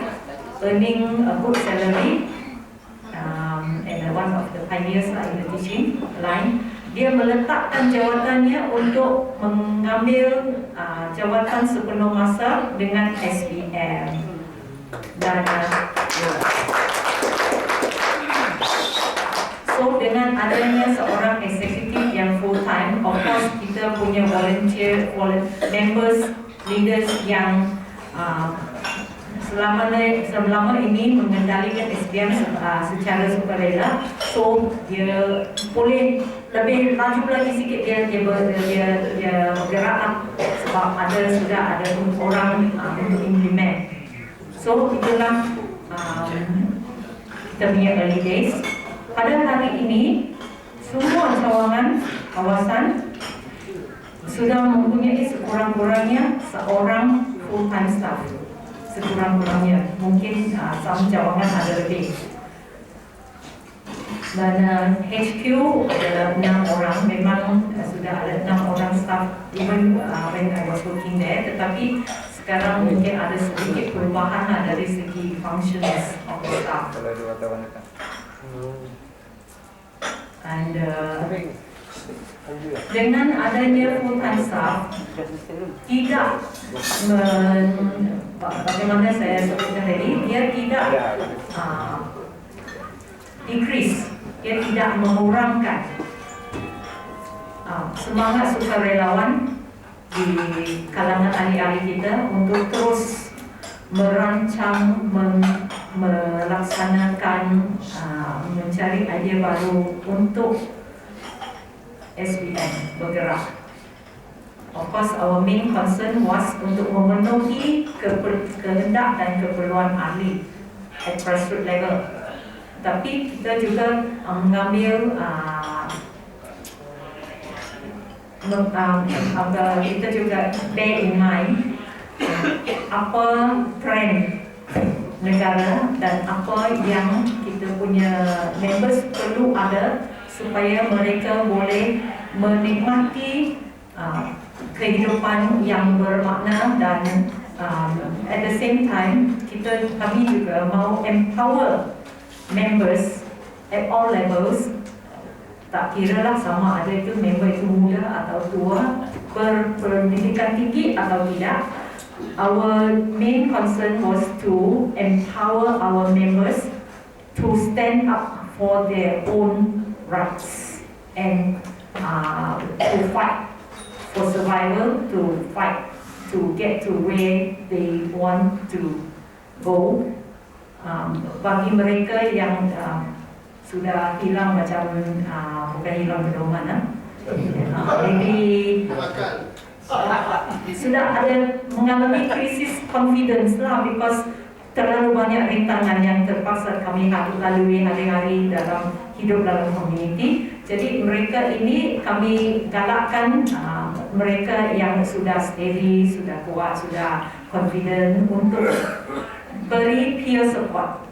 earning a good salary, and one of the pioneers in the teaching line. Dia meletakkan jawatannya untuk mengambil jawatan sepenuh masa dengan SPM. Dan so dengan adanya seorang eksekutif yang full time, of course kita punya volunteer members, leaders yang selama ini mengendalikan SPM secara sukarela. So dia boleh lebih maju lagi sikit, dia bergerak sebab sudah ada orang untuk implement. So itulah kita punya early days. Pada hari ini semua cawangan kawasan sudah mempunyai sekurang-kurangnya seorang full-time staff sekurang-kurangnya. Mungkin some cawangan ada lebih. Dan HQ ada 6 orang, memang sudah ada 6 orang staff even when I was working there. Tetapi sekarang mungkin ada sedikit perubahan dari segi functions of the staff. And dengan adanya full-time staff, tidak bagaimana saya sebutkan tadi, dia tidak decrease, dia tidak mengurangkan semangat sukarelawan di kalangan ahli-ahli kita untuk terus merancang, melaksanakan, mencari idea baru untuk SBM bergerak. Of course, our main concern was untuk memenuhi kehendak dan keperluan ahli at grassroots level. Tapi kita juga mengambil kita juga bear in mind apa trend negara dan apa yang kita punya members perlu ada supaya mereka boleh menikmati kehidupan yang bermakna dan at the same time kami juga mau empower members at all levels, tak kira lah sama ada itu member itu muda atau tua, berpendidikan tinggi atau tidak. Our main concern was to empower our members to stand up for their own rights and to fight for survival, to fight to get to where they want to go. Bagi mereka yang sudah hilang macam bukan hilang pedoman, jadi sudah ada mengalami krisis confidence lah, because terlalu banyak rintangan yang terpaksa kami lalui hari-hari dalam hidup dalam komuniti. Jadi mereka ini kami galakkan mereka yang sudah steady, sudah kuat, sudah confident untuk beri peer support.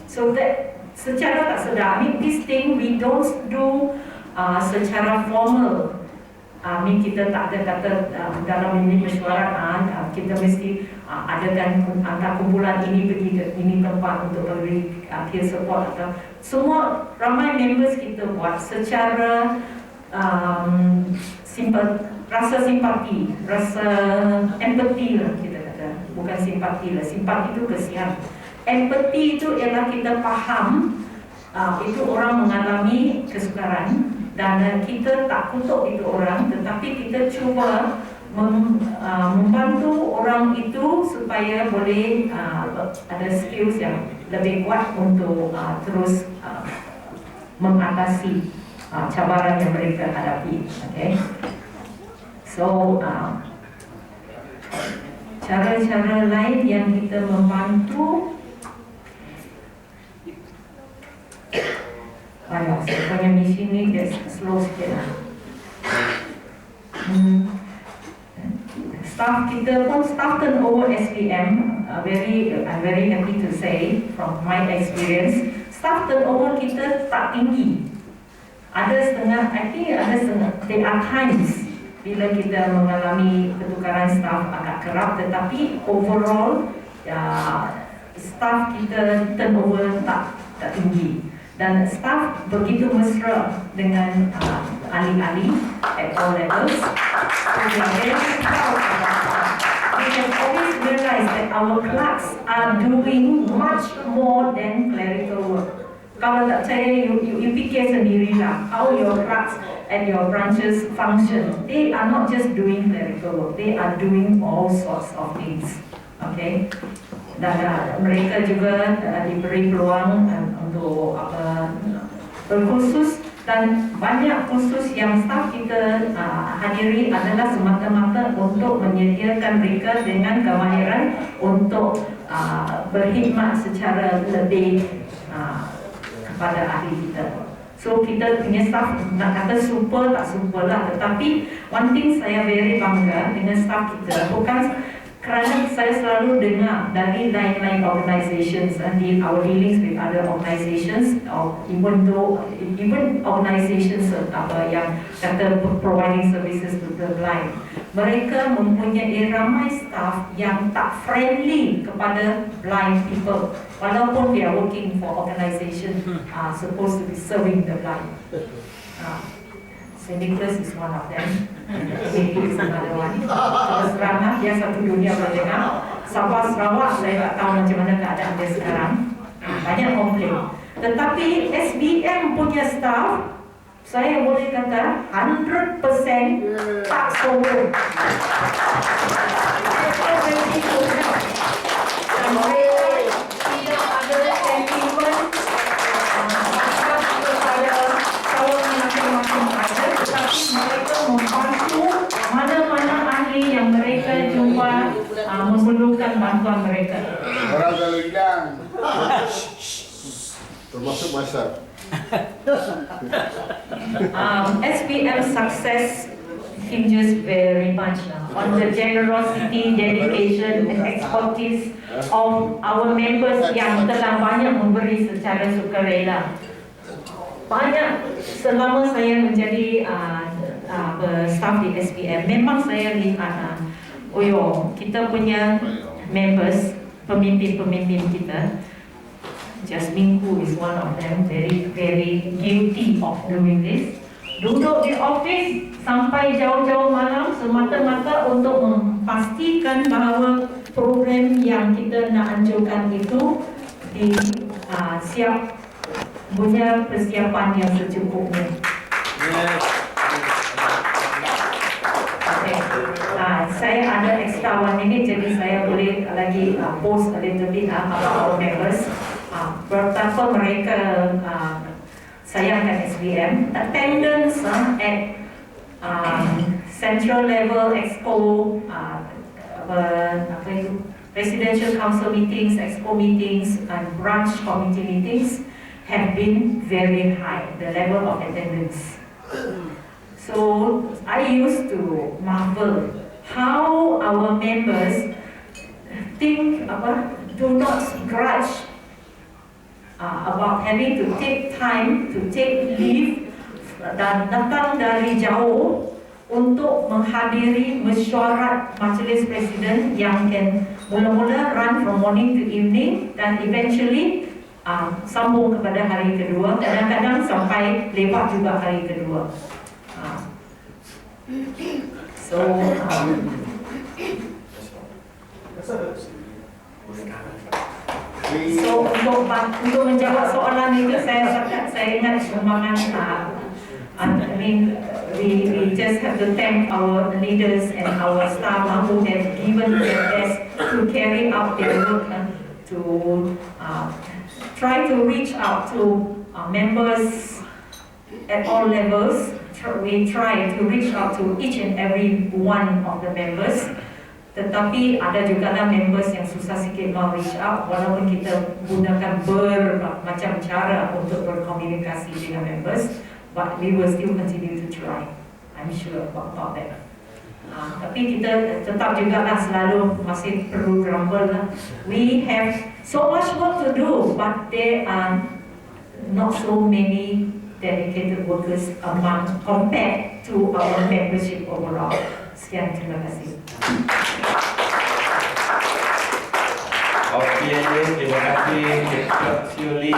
So that secara tak sedar, this thing we don't do secara formal. Kita tak ada kata dalam ini mesyuarat kita mesti adakan antara kumpulan ini pergi ke ini tempat untuk beri peer support atau semua ramai members kita buat secara rasa simpati, rasa empathy lah kita kata, bukan simpati lah. Simpati itu kesian. Empathy itu ialah kita faham itu orang mengalami kesukaran dan kita tak kutuk itu orang, tetapi kita cuba membantu orang itu supaya boleh ada skills yang lebih kuat untuk terus mengatasi cabaran yang mereka hadapi. Okay? So cara-cara lain yang kita membantu, saya punya misi ni dia slow sikit lah. Staff kita pun, staff turnover SPM, I'm very happy to say from my experience, staff turnover kita tak tinggi. Ada setengah, I think ada setengah, there are times bila kita mengalami pertukaran staff agak kerap, tetapi overall staff kita turnover tak tinggi. Dan staff begitu mesra dengan ahli-ahli at all levels. We have always realized that our clerks are doing much more than clerical work. Kalau tak percaya, you fikir sendirilah how your clerks and your branches function. They are not just doing clerical work, they are doing all sorts of things. Okay? Dan mereka juga diberi peluang untuk berkursus, dan banyak kursus yang staf kita hadiri adalah semata-mata untuk menyediakan mereka dengan kemahiran untuk berkhidmat secara lebih kepada ahli kita. So kita punya staf, nak kata super tak super lah, tetapi one thing saya very bangga dengan staf kita, bukan kerana saya selalu dengar dari lain-lain organisations and in our dealings with other organisations, or even organisations yang kata providing services to the blind, mereka mempunyai ramai staff yang tak friendly kepada blind people, walaupun they are working for organisation supposed to be serving the blind. St. Nicholas is one of them. Maybe is another one. Terus terang, dia satu dunia berdengar. Sabah Sarawak, saya tak tahu macam mana keadaan dia sekarang. Banyak komplain. Tetapi SBM punya staff, saya boleh kata 100% tak sombong. Mereka berhenti untuk dan mereka tidak ada sentimen kepada kawan masing-masing ada, tetapi mereka membantu mana-mana ahli yang mereka jumpa memerlukan bantuan mereka. Orang kalau hilang, termasuk masak. SPM success hinges very much on the generosity, dedication and expertise of our members yang telah banyak memberi secara sukarela. Banyak selama saya menjadi staff di SPM, memang saya lihat kita punya members, pemimpin-pemimpin kita. Jasmine Khoo is one of them, very guilty of doing this. Duduk di office sampai jauh-jauh malam semata-mata untuk memastikan bahawa program yang kita nak anjurkan itu siap punya persiapan yang secukupnya. Okay. Saya ada extra 1 minute, jadi saya boleh lagi post a little bit about our members. Betapa mereka sayangkan SBM. Attendance at central level exco, presidential council meetings, exco meetings, and branch committee meetings have been very high, the level of attendance. So I used to marvel how our members do not grudge about having to take time to take leave dan datang dari jauh untuk menghadiri mesyuarat Majlis Presiden yang can mula-mula run from morning to evening dan eventually sambung kepada hari kedua, kadang-kadang sampai lewat juga hari kedua. So untuk menjawab soalan itu, saya ingat sumbangan. We just have to thank our leaders and our staff who have given their best to carry out their work to try to reach out to members at all levels. We try to reach out to each and every one of the members. Tetapi ada juga members yang susah sikit mau reach out, walaupun kita gunakan bermacam cara untuk berkomunikasi dengan members, but we will still continue to try. I'm sure about that. Tapi kita tetap juga selalu masih perlu grumble lah. We have so much work to do, but there are not so many dedicated workers compared to our membership overall. Sekian, terima kasih. Okey, terima kasih Dr. Sioli.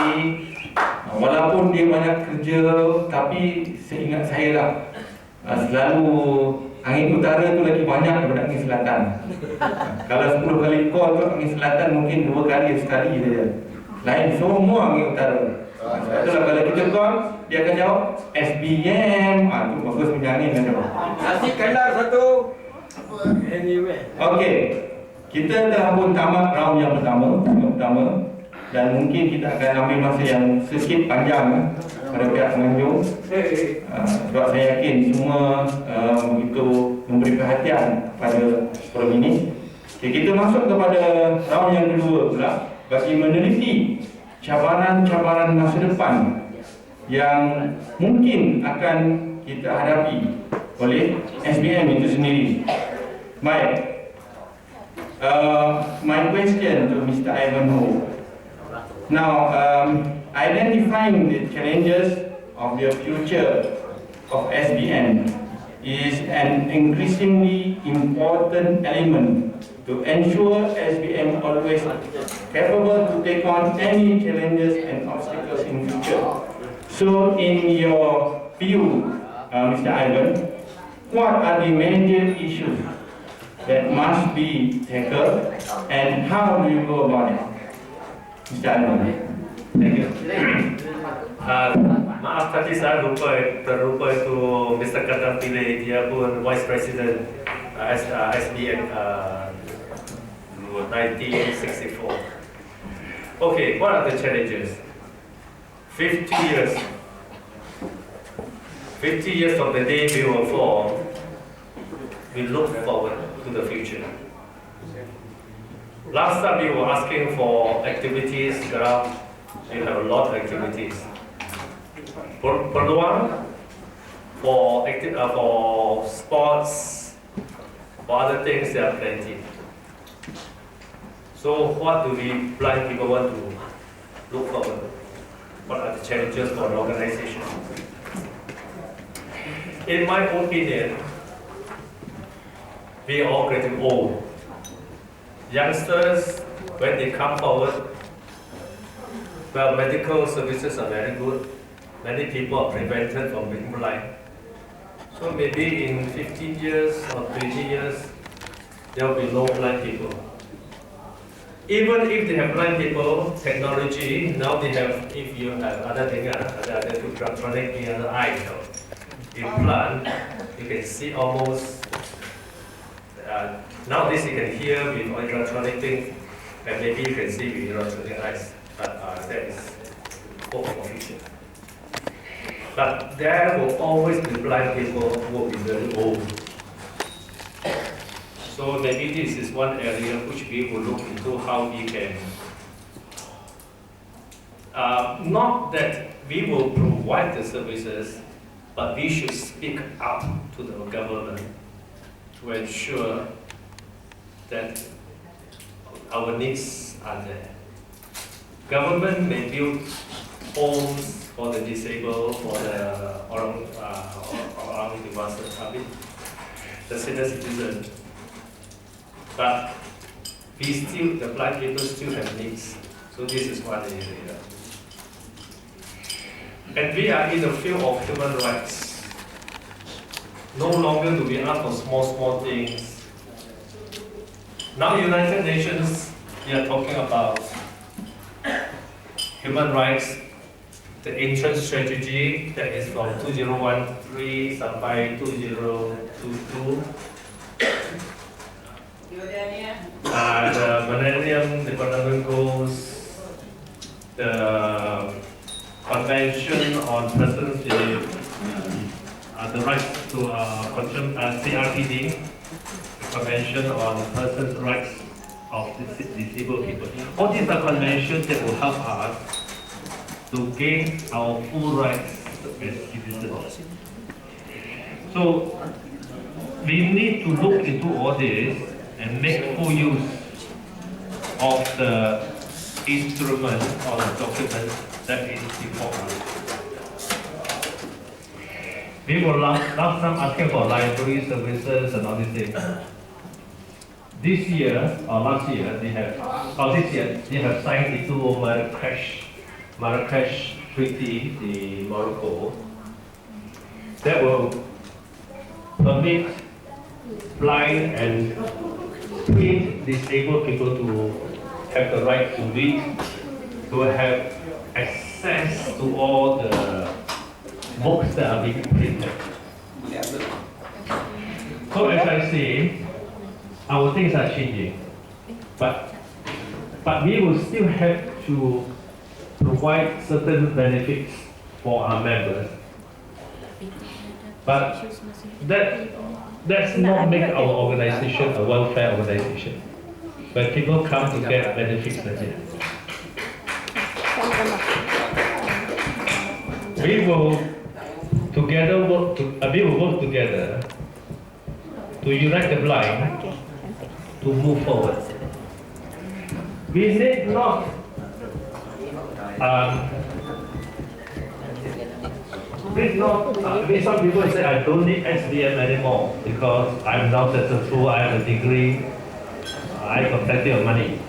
Walaupun dia banyak kerja, tapi seingat saya lah, selalu angin utara tu lagi banyak daripada angin selatan. Kalau 10 kali call tu angin selatan mungkin 2 kali sekali saja. Lain semua angin utara. Itulah kalau kita call, dia akan jawab SBM. Tu bagus punya angin kan jawab. Nasi kandar satu. Anyway. Okey. Kita telah pun tamat round yang pertama dan mungkin kita akan ambil masa yang sedikit panjang pada pihak penganjur. Sebab saya yakin semua begitu memberi perhatian pada forum ini. Okay, kita masuk kepada round yang kedua pula, bagi meneliti cabaran-cabaran masa depan yang mungkin akan kita hadapi oleh SBM itu sendiri. Baik. My question to Mr. Ivanhoe. Now, identifying the challenges of the future of SBN is an increasingly important element to ensure SBN always capable to take on any challenges and obstacles in future. So, in your view, Mr. Ivan, what are the major issues that must be tackled and how do you go about it? Mr. Ivan. Thank you. Maaf tadi saya terlupa itu Mr. Kadam Pillay, dia pun Vice President SBN 1964. Okay, what are the challenges? 50 years from the day we were formed, we look forward to the future. Last time we were asking for activities, we have a lot of activities. Peluang for sports, for other things, there are plenty. So what do we blind people want to look forward to? What are the challenges for an organization? In my opinion, we are all getting old. Youngsters, when they come forward, well, medical services are very good. Many people are prevented from being blind. So maybe in 15 years or 20 years, there will be no blind people. Even if they have blind people, technology, now they have, if you have other things, other electronic in the eye, implant, you can see almost, nowadays you can hear with electronic things, and maybe you can see with electronic eyes, but that is hope for future. But there will always be blind people who will be very old. So maybe this is one area which we will look into how we can, not that we will provide the services, but we should speak up to the government to ensure that our needs are there. Government may build homes for the disabled, for the orang dewasa, the senior citizen. But the blind people still have needs. So this is one area. And we are in the field of human rights. No longer do we ask for small things. Now United Nations, we are talking about human rights, the ancient strategy that is from 2013 sampai 2022. The Millennium Development Goals, the Convention on Persons with the Rights to CRPD, the Convention on Persons' Rights of Disabled People. All these are conventions that will help us to gain our full rights as citizens. So we need to look into all this and make full use of the instrument or the document that is before us. We were last time asking for library services and all these things. This year or last year, this year, they have signed into Marrakesh Treaty, the Morocco, that will permit blind and print disabled people to have the right to read, to have access to all the books that are being printed. So as I say, our things are changing, but we will still have to provide certain benefits for our members. But that's not make our organization a welfare organization, where people come to get benefits like that. We will work together to unite the blind to move forward. we need not some people say I don't need SBM anymore because I'm now successful, I have a degree, I have plenty of money.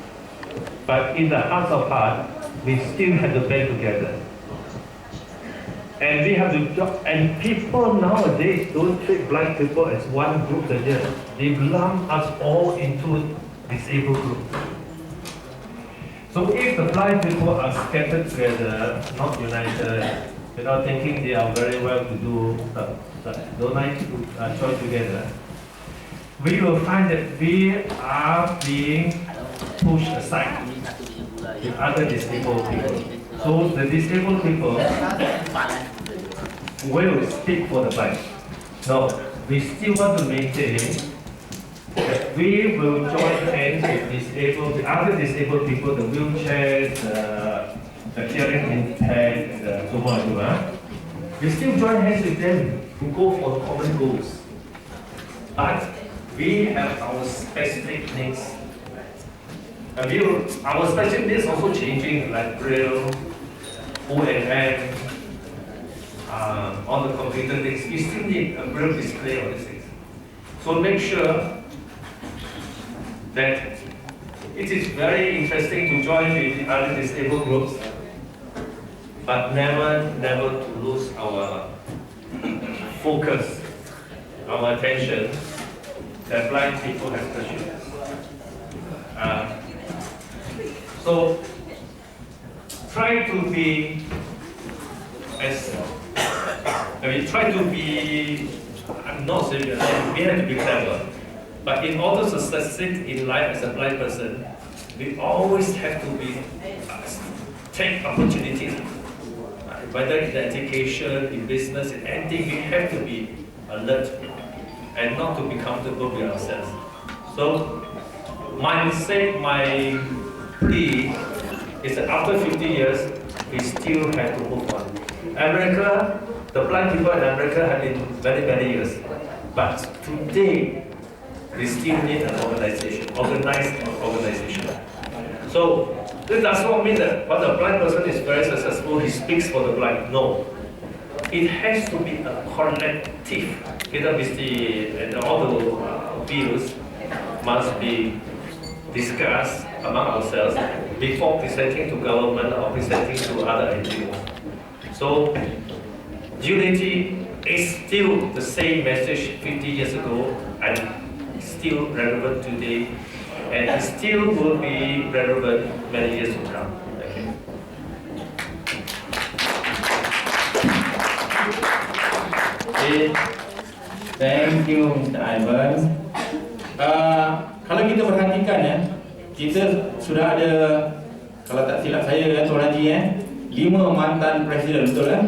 But in the heart of heart, we still have to band together. And we have to, and people nowadays don't treat blind people as one group again. They lump us all into disabled groups. So if the blind people are scattered together, not united, without thinking they are very well to do, don't like to join together, we will find that we are being pushed aside with other disabled people. So the disabled people will speak for the blind. No, we still want to maintain that we will join hands with other disabled people, the wheelchairs, the hearing impaired, semua. We still join hands with them to go for the common goals. But we have our specific needs. Our specific needs also changing, like Braille, ONM, on the computer things. We still need a Braille display on these things. So make sure that it is very interesting to join with other disabled groups, but never to lose our focus, our attention that blind people have special. So try to be I'm not saying we have to be clever, but in order to succeed in life as a blind person, we always have to take opportunities. Whether in education, in business, in anything, we have to be alert and not to be comfortable with ourselves. So my plea is that after 50 years, we still have to move on. America, the blind people in America have been many years, but today we still need an organized organization. So this does not mean that when a blind person is very successful, he speaks for the blind. No, it has to be a collective. And all the views must be discussed among ourselves before presenting to government or presenting to other NGOs. So unity is still the same message 50 years ago and still relevant today, and it still will be relevant many years to come. Thank you. Okay. Thank you, Mr. Ivan. Kalau kita perhatikan ya, kita sudah ada, kalau tak silap saya Tuan Haji 5 mantan presiden, betul kan?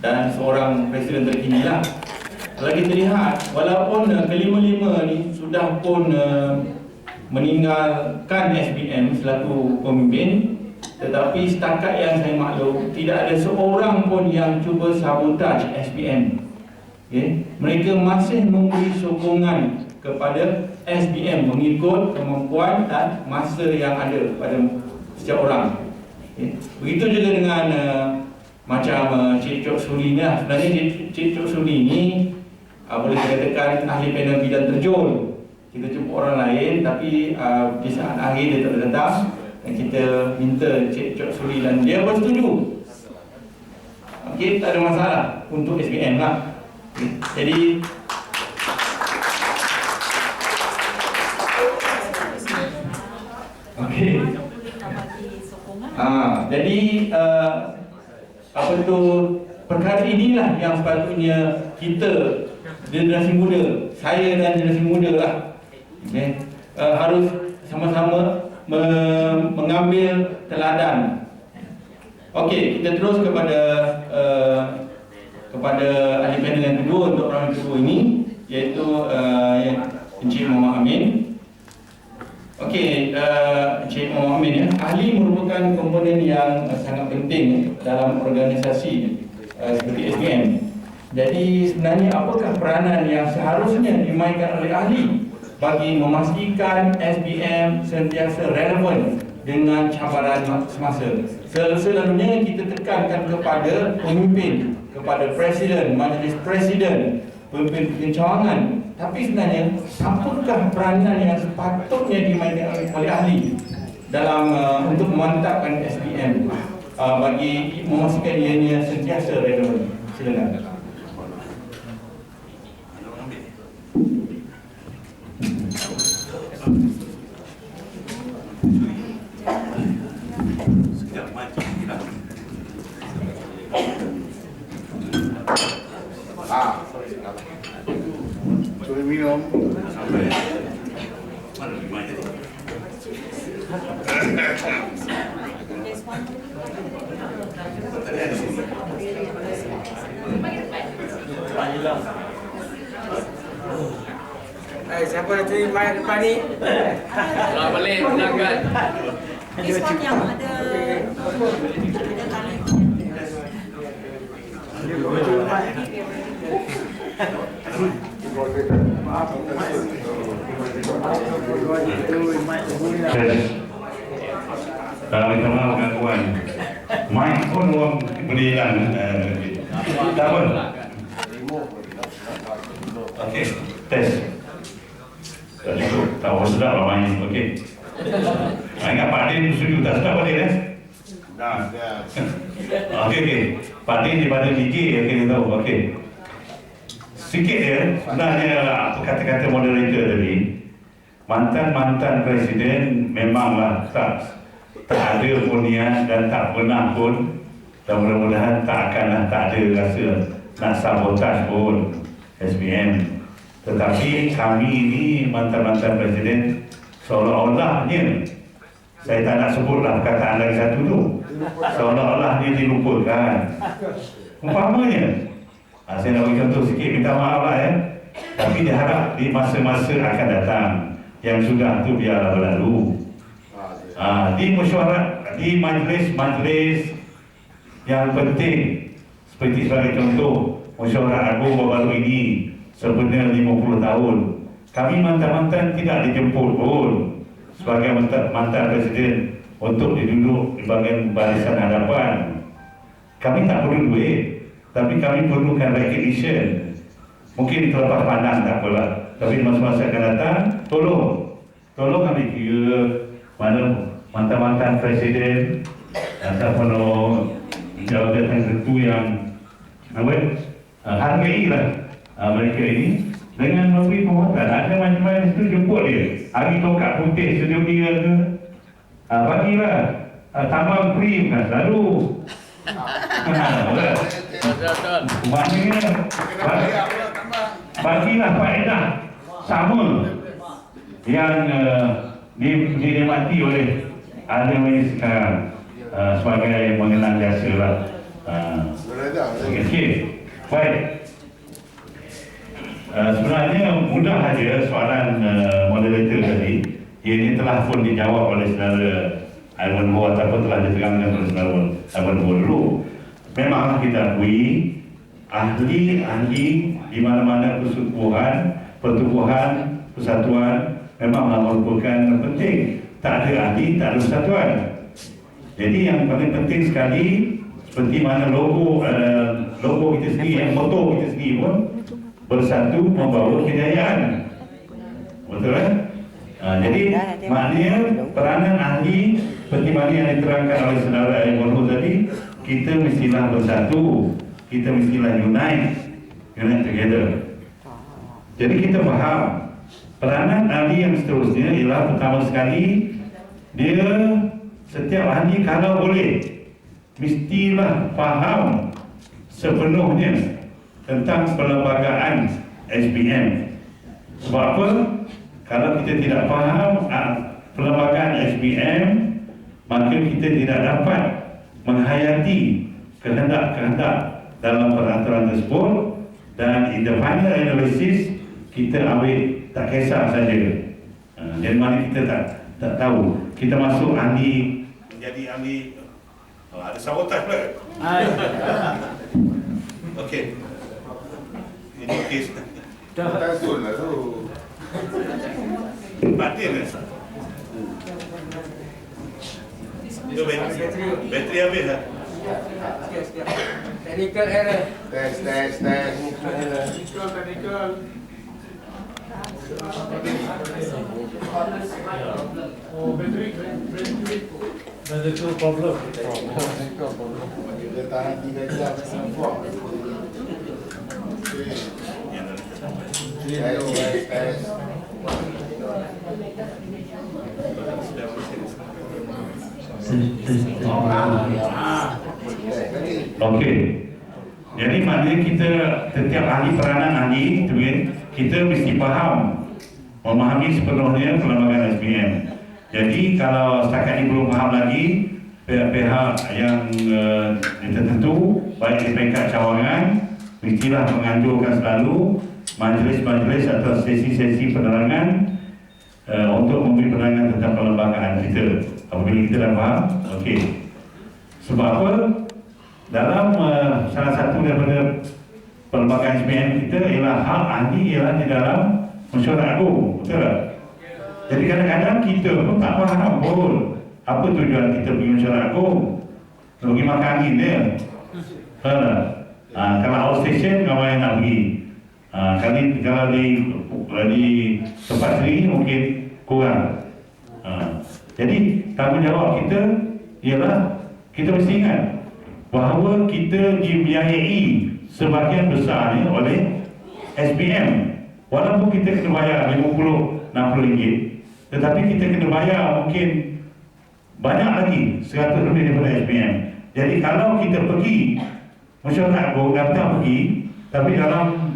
Dan seorang presiden terkini lah. Kalau kita lihat, walaupun kelima-lima ni sudah pun meninggalkan SBM selaku pemimpin, tetapi setakat yang saya maklum, tidak ada seorang pun yang cuba sabotaj SBM. Okay? Mereka masih memberi sokongan kepada SBM mengikut kemampuan dan masa yang ada pada setiap orang. Okay? Begitu juga dengan macam Cik Chok Suri ni lah. Sebenarnya Cik Chok Suri ni boleh dikatakan ahli panel bidang terjun. Kita jumpa orang lain, tapi di saat akhir dia tak datang dan kita minta Cik Chok Suri dan dia bersetuju. Okay, tak ada masalah untuk SBM lah. Okay. Jadi jadi apa tu, perkara inilah yang sepatutnya kita generasi muda, saya dan generasi muda lah, okay, harus sama-sama mengambil teladan. Okey, kita terus kepada ahli panel yang kedua untuk round kedua ini, iaitu Encik Muhammad Amin. Okey, Encik Muhammad Amin ya, ahli merupakan komponen yang sangat penting dalam organisasi seperti SBM. Jadi sebenarnya apakah peranan yang seharusnya dimainkan oleh ahli bagi memastikan SBM sentiasa relevan dengan cabaran semasa. Selalunya kita tekankan kepada pemimpin, kepada presiden, majlis presiden, pemimpin cawangan. Tapi sebenarnya, apakah peranan yang sepatutnya dimainkan oleh ahli dalam untuk memantapkan SBM bagi memastikan ianya sentiasa relevan? Silakan. Boleh minum. Siapa nak cari mic depan ni? Balik, pelanggan. Diskon yang ada Kalau kita mahu gangguan, mic pun orang boleh hilang. Tak pun. Okey, test. Tak cukup, tak sedap lah main. Okey. Ingat Pak Din setuju tak sedap Pak Din Dah. Okey. Pak Din daripada gigi, okey dia tahu. Okey. Sikit dia, sebenarnya apa kata-kata moderator tadi, mantan-mantan presiden memanglah tak ada pun niat dan tak pernah pun, dan mudah-mudahan tak akanlah tak ada rasa nak sabotaj pun SBM. Tetapi kami ini mantan-mantan presiden seolah-olahnya, saya tak nak sebutlah perkataan lagi satu tu, seolah-olah dia dilupakan. Umpamanya, saya nak bagi contoh sikit, minta maaf lah ya. Tapi diharap di masa-masa akan datang, yang sudah tu biarlah berlalu. Di mesyuarat, di majlis-majlis yang penting, seperti sebagai contoh, mesyuarat agung baru-baru ini, sebenarnya 50 tahun. Kami mantan-mantan tidak dijemput pun sebagai mantan presiden untuk duduk di bahagian barisan hadapan. Kami tak perlu duit, tapi kami perlukan recognition. Mungkin terlepas pandang tak apalah, tapi masa-masa akan datang, tolong kami kira mana mantan-mantan presiden ataupun jawatan tertentu yang hargailah mereka ini dengan memberi penguatan. Ada macam-macam itu jemput dia, hari tongkat putih studio dia ke, bagilah tambang free bukan selalu. Maknanya bagilah faedah sama yang dinikmati oleh ahli majlis sekarang sebagai mengenang jasa lah. Okey, baik. Sebenarnya mudah saja soalan moderator tadi. Ini telah pun dijawab oleh saudara Ivan Bo ataupun telah diterangkan oleh saudara Ivan Bo dulu. Memanglah kita akui ahli-ahli di mana-mana pertubuhan, persatuan memanglah merupakan penting. Tak ada ahli, tak ada persatuan. Jadi yang paling penting sekali, seperti mana logo kita sendiri, yang moto kita sendiri pun, bersatu membawa kejayaan. Betul kan? Jadi maknanya peranan ahli seperti mana yang diterangkan oleh saudara Iwan tadi, kita mestilah bersatu, kita mestilah unite together. Jadi kita faham peranan ahli yang seterusnya ialah pertama sekali, dia setiap ahli kalau boleh mestilah faham sepenuhnya tentang perlembagaan SBM. Sebab apa? Kalau kita tidak faham perlembagaan SBM, maka kita tidak dapat menghayati kehendak-kehendak dalam peraturan tersebut, dan in the final analysis kita ambil tak kisah saja. Jadi mana kita tak tahu. Kita masuk ahli, menjadi ahli, ada sabotaj pula. Okey. Ini kes. Tasun lah tu. Mati kan? Itu bateri habis lah. Technical error. Tes. Technical. Oh, battery problem. Kita tahan 3 jam semua. Tes. Okey. Jadi maknanya kita setiap ahli peranan ahli tu kan, kita mesti faham, memahami sepenuhnya perlembagaan SPM. Jadi kalau setakat ini belum faham lagi, pihak-pihak yang tertentu, baik di peringkat cawangan, mestilah menganjurkan selalu majlis-majlis atau sesi-sesi penerangan untuk memberi penerangan tentang perlembagaan kita. Apabila kita dah faham, okey. Sebab apa? Dalam salah satu daripada perlembagaan SPM kita ialah hak ahli ialah di dalam mesyuarat agung, betul tak? Jadi kadang-kadang kita pun tak faham pun apa tujuan kita pergi mesyuarat agung. Pergi makan angin dia. Kalau outstation ramai yang nak pergi. Kalau di tempat sendiri mungkin kurang. Jadi tanggungjawab kita ialah kita mesti ingat bahawa kita dibiayai sebahagian besarnya oleh SPM. Walaupun kita kena bayar 50-60 ringgit, tetapi kita kena bayar mungkin banyak lagi 100 lebih daripada SPM. Jadi kalau kita pergi mesyuarat agung, datang pergi, tapi dalam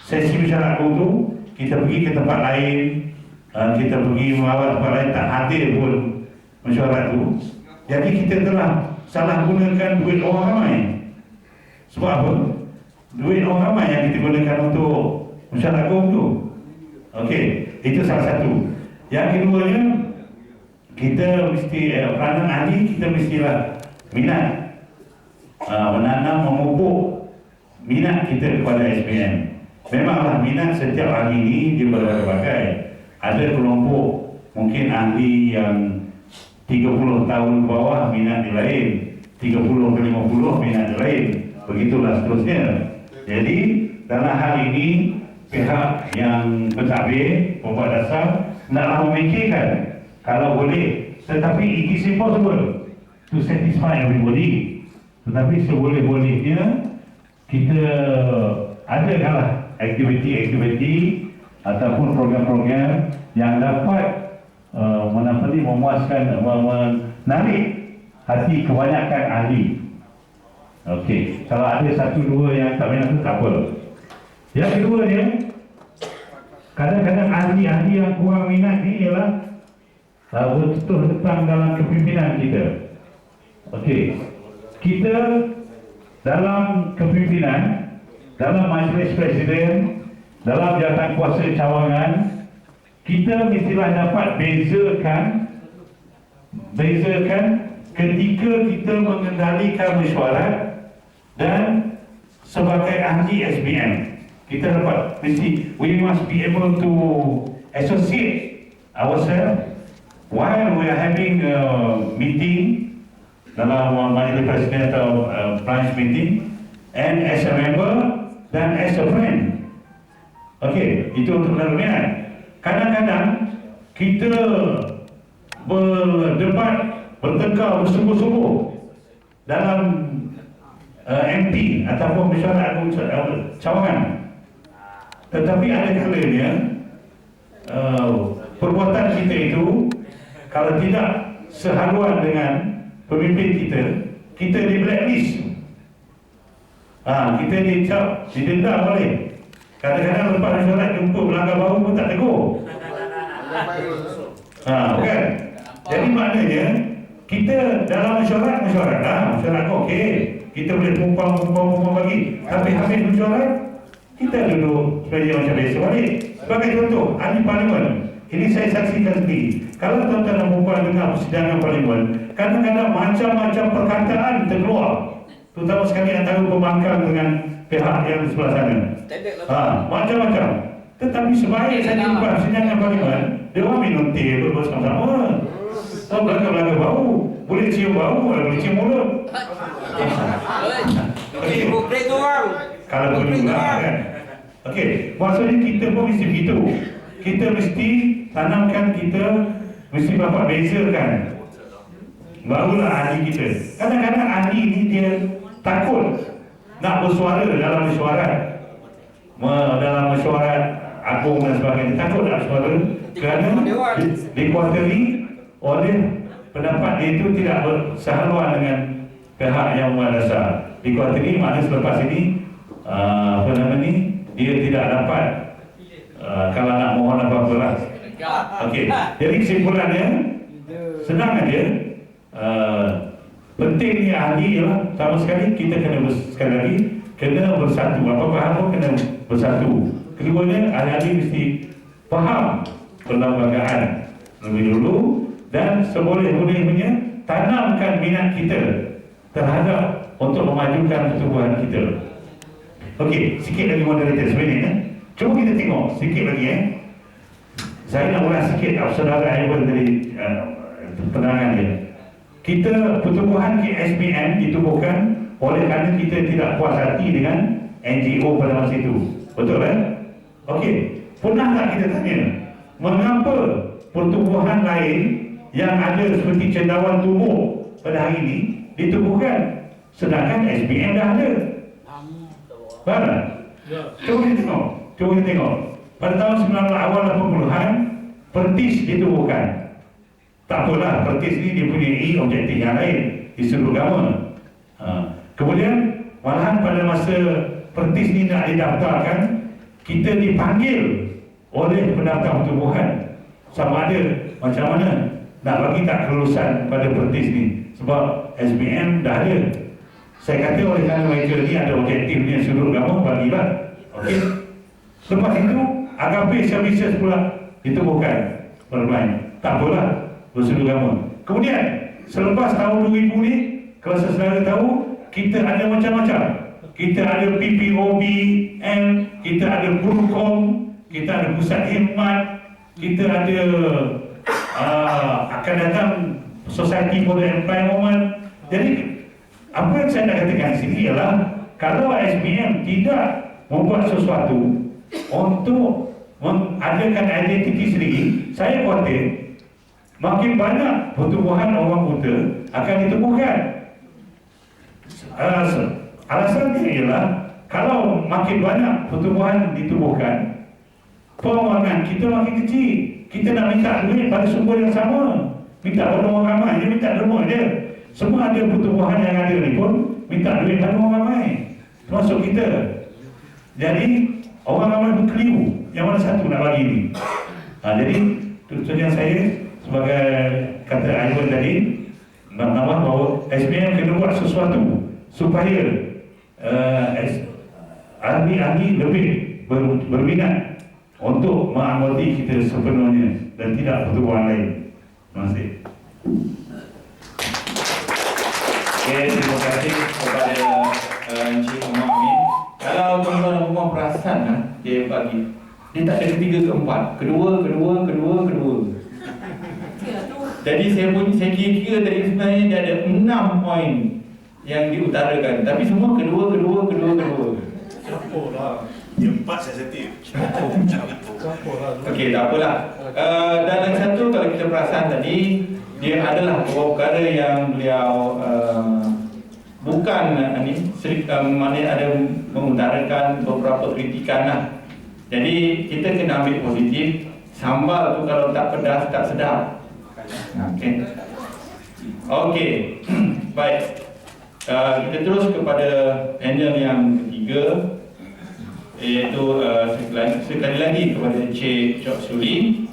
sesi mesyuarat agung tu kita pergi ke tempat lain, kita pergi mengawal tempat lain, tak hadir pun mesyuarat tu. Jadi kita telah salah gunakan duit orang ramai. Sebab apa? Duit orang ramai yang kita gunakan untuk mesyuarat agung tu. Okey, itu salah satu. Yang keduanya, kita mesti peranan ahli kita mestilah minat, menanam, memupuk minat kita kepada SPM. Memanglah minat setiap ahli ini dia berbagai. Ada kelompok mungkin ahli yang 30 tahun ke bawah minat dia lain, 30 ke 50 minat dia lain, begitulah seterusnya. Jadi dalam hal ini pihak yang pentadbir, pembuat dasar naklah memikirkan kalau boleh, tetapi it is impossible to satisfy everybody. Tetapi seboleh-bolehnya kita adalah aktiviti-aktiviti ataupun program-program yang dapat memuaskan, menarik hati kebanyakan ahli. Okey, kalau ada satu dua yang tak minat tu tak apa. Yang kedua dia, kadang-kadang ahli-ahli yang kurang minat ni ialah betul tentang dalam kepimpinan kita. Okey, kita dalam kepimpinan, dalam majlis presiden, dalam jawatan kuasa cawangan, kita mestilah dapat bezakan ketika kita mengendalikan mesyuarat dan sebagai ahli SPM. Kita dapat mesti, we must be able to associate ourselves while we are having a meeting dalam majlis presiden atau branch meeting, and as a member dan as a friend. Okey, itu untuk penerbitan. Kadang-kadang kita berdebat, bertengkar bersungguh-sungguh dalam MP ataupun mesyuarat agung cawangan. Tetapi ada kalanya perbuatan kita itu kalau tidak sehaluan dengan pemimpin kita, kita di blacklist. Kita dicap, didenda boleh. Kadang-kadang lepas mesyuarat jumpa pelanggar baru pun tak tegur. Bukan? Jadi maknanya kita dalam mesyuarat lah, mesyuarat okey, kita boleh pumpang bagi. Tapi habis mesyuarat, kita duduk sebagai macam biasa balik. Sebagai contoh, ahli parlimen, ini saya saksikan sendiri. Kalau tuan-tuan dan puan dengar persidangan parlimen, kadang-kadang macam-macam perkataan terkeluar, terutama sekali antara pembangkang dengan pihak yang di sebelah sana. Macam-macam. Tetapi sebaik saya jumpa sidang parlimen, dia orang minum teh bersama-sama. Oh, belakang-belakang bau, boleh cium bau, boleh cium mulut. Okey, Boleh tu orang. kalau perlu lah kan. Okey, maksudnya kita pun mesti begitu. Kita mesti tanamkan, kita mesti dapat bezakan. Barulah ahli kita. Kadang-kadang ahli ni dia takut nak bersuara dalam mesyuarat, dalam mesyuarat agung dan sebagainya. Takut nak bersuara kerana dikuatiri oleh pendapat dia itu tidak bersehaluan dengan pihak yang berdasar. Dikuatiri makna selepas ini apa nama ni, dia tidak dapat kalau nak mohon apa-apa lah. Okey, jadi kesimpulannya senang aja. Pentingnya ahli ialah pertama sekali kita kena sekali lagi kena bersatu. Apa-apa hal pun kena bersatu. Keduanya, ahli-ahli mesti faham perlembagaan lebih dulu dan seboleh-bolehnya tanamkan minat kita terhadap untuk memajukan pertumbuhan kita. Okey, sikit lagi moderator sebenarnya. Cuba kita tengok sikit lagi Saya nak ulas sikit saudara Ivan dari penerangan dia. Kita pertumbuhan SPM ditubuhkan oleh kerana kita tidak puas hati dengan NGO pada masa itu. Betul kan? Okey, pernah tak kita tanya mengapa pertumbuhan lain yang ada seperti cendawan tumbuh pada hari ini ditubuhkan sedangkan SPM dah ada? Faham tak? Cuba kita tengok. Pada tahun 90 awal 80-an Pertis ditubuhkan. Tak apalah, Pertis ni dia punya objektif yang lain di seluruh agama. Kemudian malahan pada masa Pertis ni nak didaftarkan, kita dipanggil oleh pendaftar pertubuhan sama ada macam mana nak bagi tak kelulusan pada Pertis ni, sebab SBM dah ada. Saya kata oleh kerana mereka ni ada objektifnya seluruh agama, bagilah. Okey. Lepas itu Agape Services pula ditubuhkan bermain. Tak apalah, berseluruh agama. Kemudian selepas tahun 2000 ni, kalau saudara tahu, kita ada macam-macam. Kita ada PPOBM, kita ada Burkom, kita ada Pusat Khidmat, kita ada akan datang Society for the Environment. Jadi apa yang saya nak katakan di sini ialah kalau SPM tidak membuat sesuatu untuk mengadakan identiti sendiri, saya khawatir makin banyak pertumbuhan orang buta akan ditemukan. Alasannya ialah kalau makin banyak pertumbuhan ditubuhkan, pengeluaran kita makin kecil. Kita nak minta duit pada sumber yang sama, minta pada orang ramai, dia minta derma je. Semua ada pertumbuhan yang ada ni pun minta duit pada orang ramai, termasuk kita. Jadi orang ramai berkeliru yang mana satu nak bagi ni. Jadi tujuan saya sebagai kata Ivan tadi, nak nampak bahawa SPM kena buat sesuatu supaya ahli-ahli lebih berminat untuk mengamati kita sepenuhnya dan tidak pertumbuhan lain. Terima kasih. Okay, terima kasih kepada Encik Muhammad Amin. Kalau tuan-tuan dan puan perasan dia bagi, dia tak ada ketiga keempat, kedua. Jadi saya kira tadi sebenarnya dia ada 6 poin yang diutarakan, tapi semua kedua. Campurlah. Yang 4 sensitif. Okey, tak apalah. Dan yang satu, kalau kita perasan tadi, dia adalah beberapa perkara yang beliau bukan maknanya ada mengutarakan beberapa kritikan lah. Jadi kita kena ambil positif. Sambal tu kalau tak pedas tak sedap. Okey. Baik. Kita terus kepada panel yang ketiga, iaitu sekali lagi kepada Encik Chok Suli.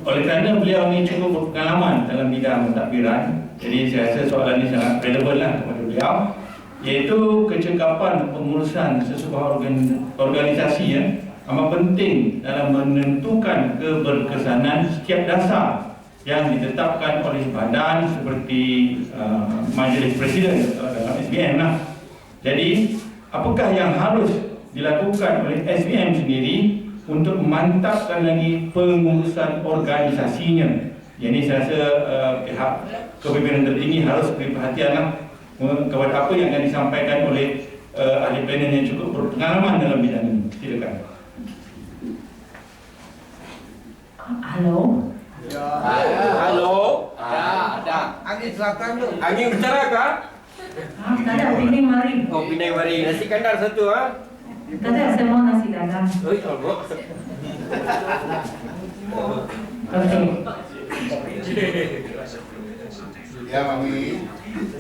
Oleh kerana beliau ni cukup berpengalaman dalam bidang mentadbiran, jadi saya rasa soalan ini sangat relevan lah kepada beliau, iaitu kecekapan pengurusan sesebuah organisasi amat penting dalam menentukan keberkesanan setiap dasar yang ditetapkan oleh badan seperti Majlis Presiden dalam SBM lah. Jadi apakah yang harus dilakukan oleh SPM sendiri untuk memantapkan lagi pengurusan organisasinya. Jadi saya rasa pihak kepimpinan tertinggi harus beri perhatianlah kepada apa yang akan disampaikan oleh ahli panel yang cukup berpengalaman dalam bidang ini. Silakan. Halo. Halo. Ada. Angin selatan tu. Angin utara kah? Tak ada, Penang mari. Oh, Penang mari. Nasi kandar satu ah. Tak ada, saya mau nasi dagang. Oi, Allah. Okey. Ya, Mami.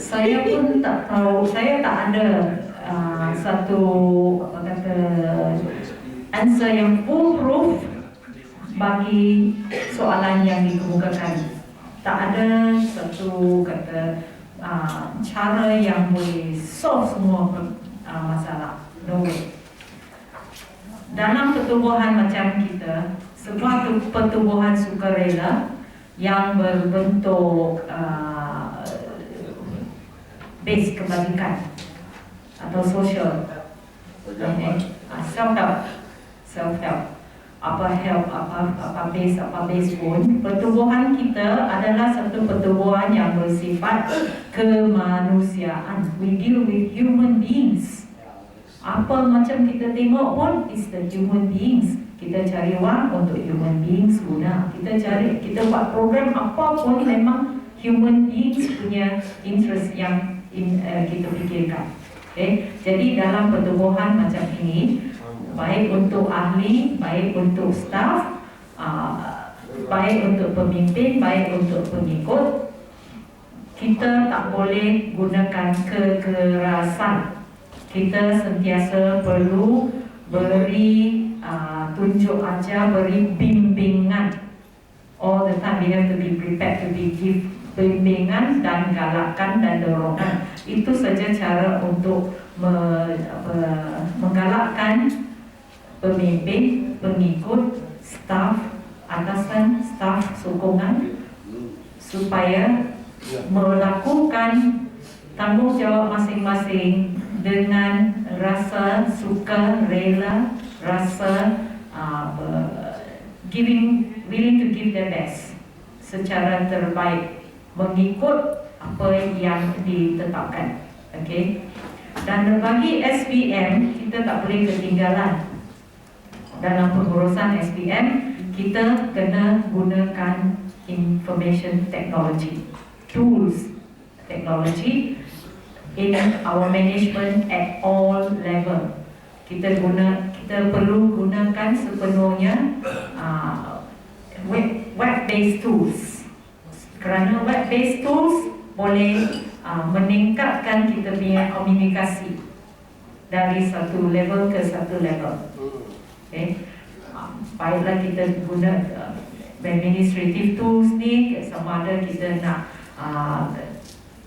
Saya pun tak tahu, saya tak ada satu apa kata answer yang foolproof bagi soalan yang dikemukakan. Tak ada satu kata cara yang boleh solve semua masalah. No way. Dalam pertubuhan macam kita, sebuah pertubuhan sukarela yang berbentuk base kebajikan atau sosial, self-help, apa base pun, pertubuhan kita adalah satu pertubuhan yang bersifat kemanusiaan. We deal with human beings. Apa macam kita tengok pun is the human beings. Kita cari wang untuk human beings guna. Kita buat program apa pun memang human beings punya interest yang kita fikirkan. Okay? Jadi dalam pertubuhan macam ini, baik untuk ahli, baik untuk staff, baik untuk pemimpin, baik untuk pengikut, kita tak boleh gunakan kekerasan. Kita sentiasa perlu beri tunjuk ajar, beri bimbingan. All the time we have to be prepared to give bimbingan dan galakan dan dorongan. Itu saja cara untuk menggalakkan pemimpin, pengikut, staf atasan, staf sokongan supaya melakukan tanggungjawab masing-masing dengan rasa suka rela, rasa willing to give their best secara terbaik mengikut apa yang ditetapkan. Okay? Dan bagi SPM, kita tak boleh ketinggalan dalam pengurusan SPM. Kita kena gunakan information technology, tools technology in our management at all level. Kita perlu gunakan sepenuhnya web-based tools. Kerana web-based tools boleh meningkatkan kita punya komunikasi dari satu level ke satu level. Okay? Baiklah kita guna administrative tools ni, sama ada kita nak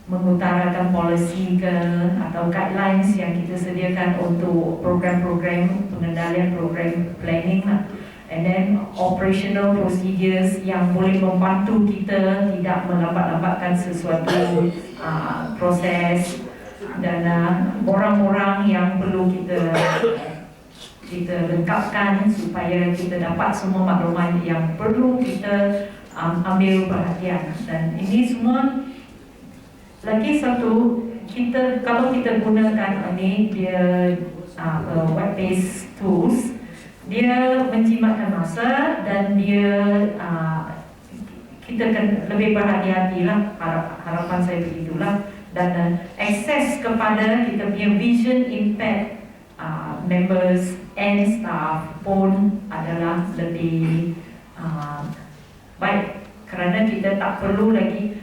mengutarakan policy ke atau guidelines yang kita sediakan untuk program-program pengendalian, program planning lah. And then operational procedures yang boleh membantu kita tidak melambat-lambatkan sesuatu proses, dan orang-orang yang perlu kita lengkapkan supaya kita dapat semua maklumat yang perlu kita ambil perhatian. Dan ini semua lagi satu, kalau kita gunakan ini dia web-based tools, dia menjimatkan masa dan dia kita akan lebih berhati-hati lah, harapan saya begitulah. Dan akses kepada kita punya vision impact members and staff pun adalah lebih baik, kerana kita tak perlu lagi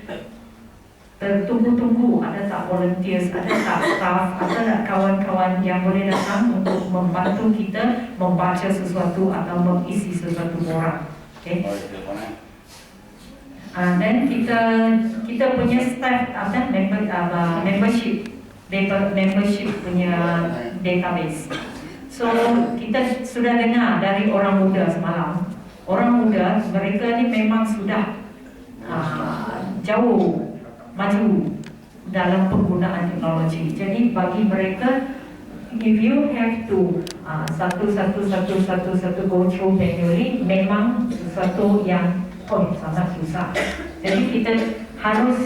tertunggu-tunggu ada tak volunteers, ada tak staff, ada tak kawan-kawan yang boleh datang untuk membantu kita membaca sesuatu atau mengisi sesuatu orang. Okay? Dan kita punya staff membership punya database. So kita sudah dengar dari orang muda semalam. Orang muda mereka ni memang sudah jauh maju dalam penggunaan teknologi. Jadi bagi mereka, if you have to satu go through manually memang sesuatu yang sangat susah. Jadi kita harus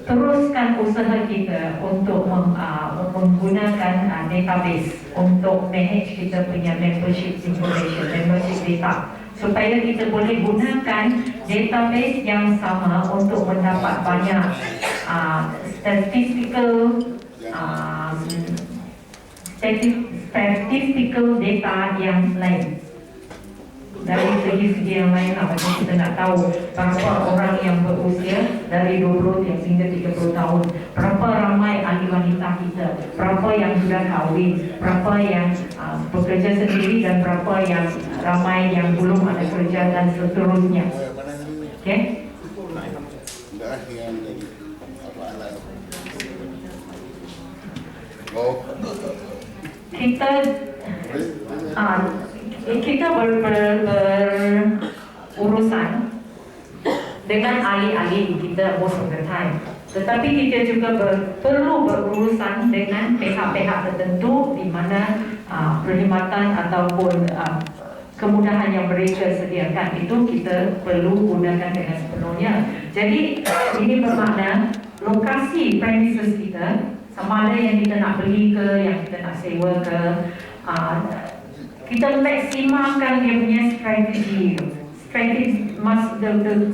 teruskan usaha kita untuk menggunakan database untuk manage kita punya membership information, membership data, supaya kita boleh gunakan database yang sama untuk mendapat banyak statistical data yang lain. Dari segi-segi yang lain, macam kita nak tahu berapa orang yang berusia dari 20 hingga 30 tahun, berapa ramai ahli wanita kita, berapa yang sudah kahwin, berapa yang bekerja sendiri, dan berapa yang ramai yang belum ada kerja, dan seterusnya. Okay? Kita berurusan dengan ahli-ahli kita most of the time. Tetapi kita juga perlu berurusan dengan pihak-pihak tertentu di mana perkhidmatan ataupun kemudahan yang mereka sediakan itu kita perlu gunakan dengan sepenuhnya. Jadi ini bermakna lokasi premises kita, sama ada yang kita nak beli ke, yang kita nak sewa ke, kita maksimalkan dia punya strategi. The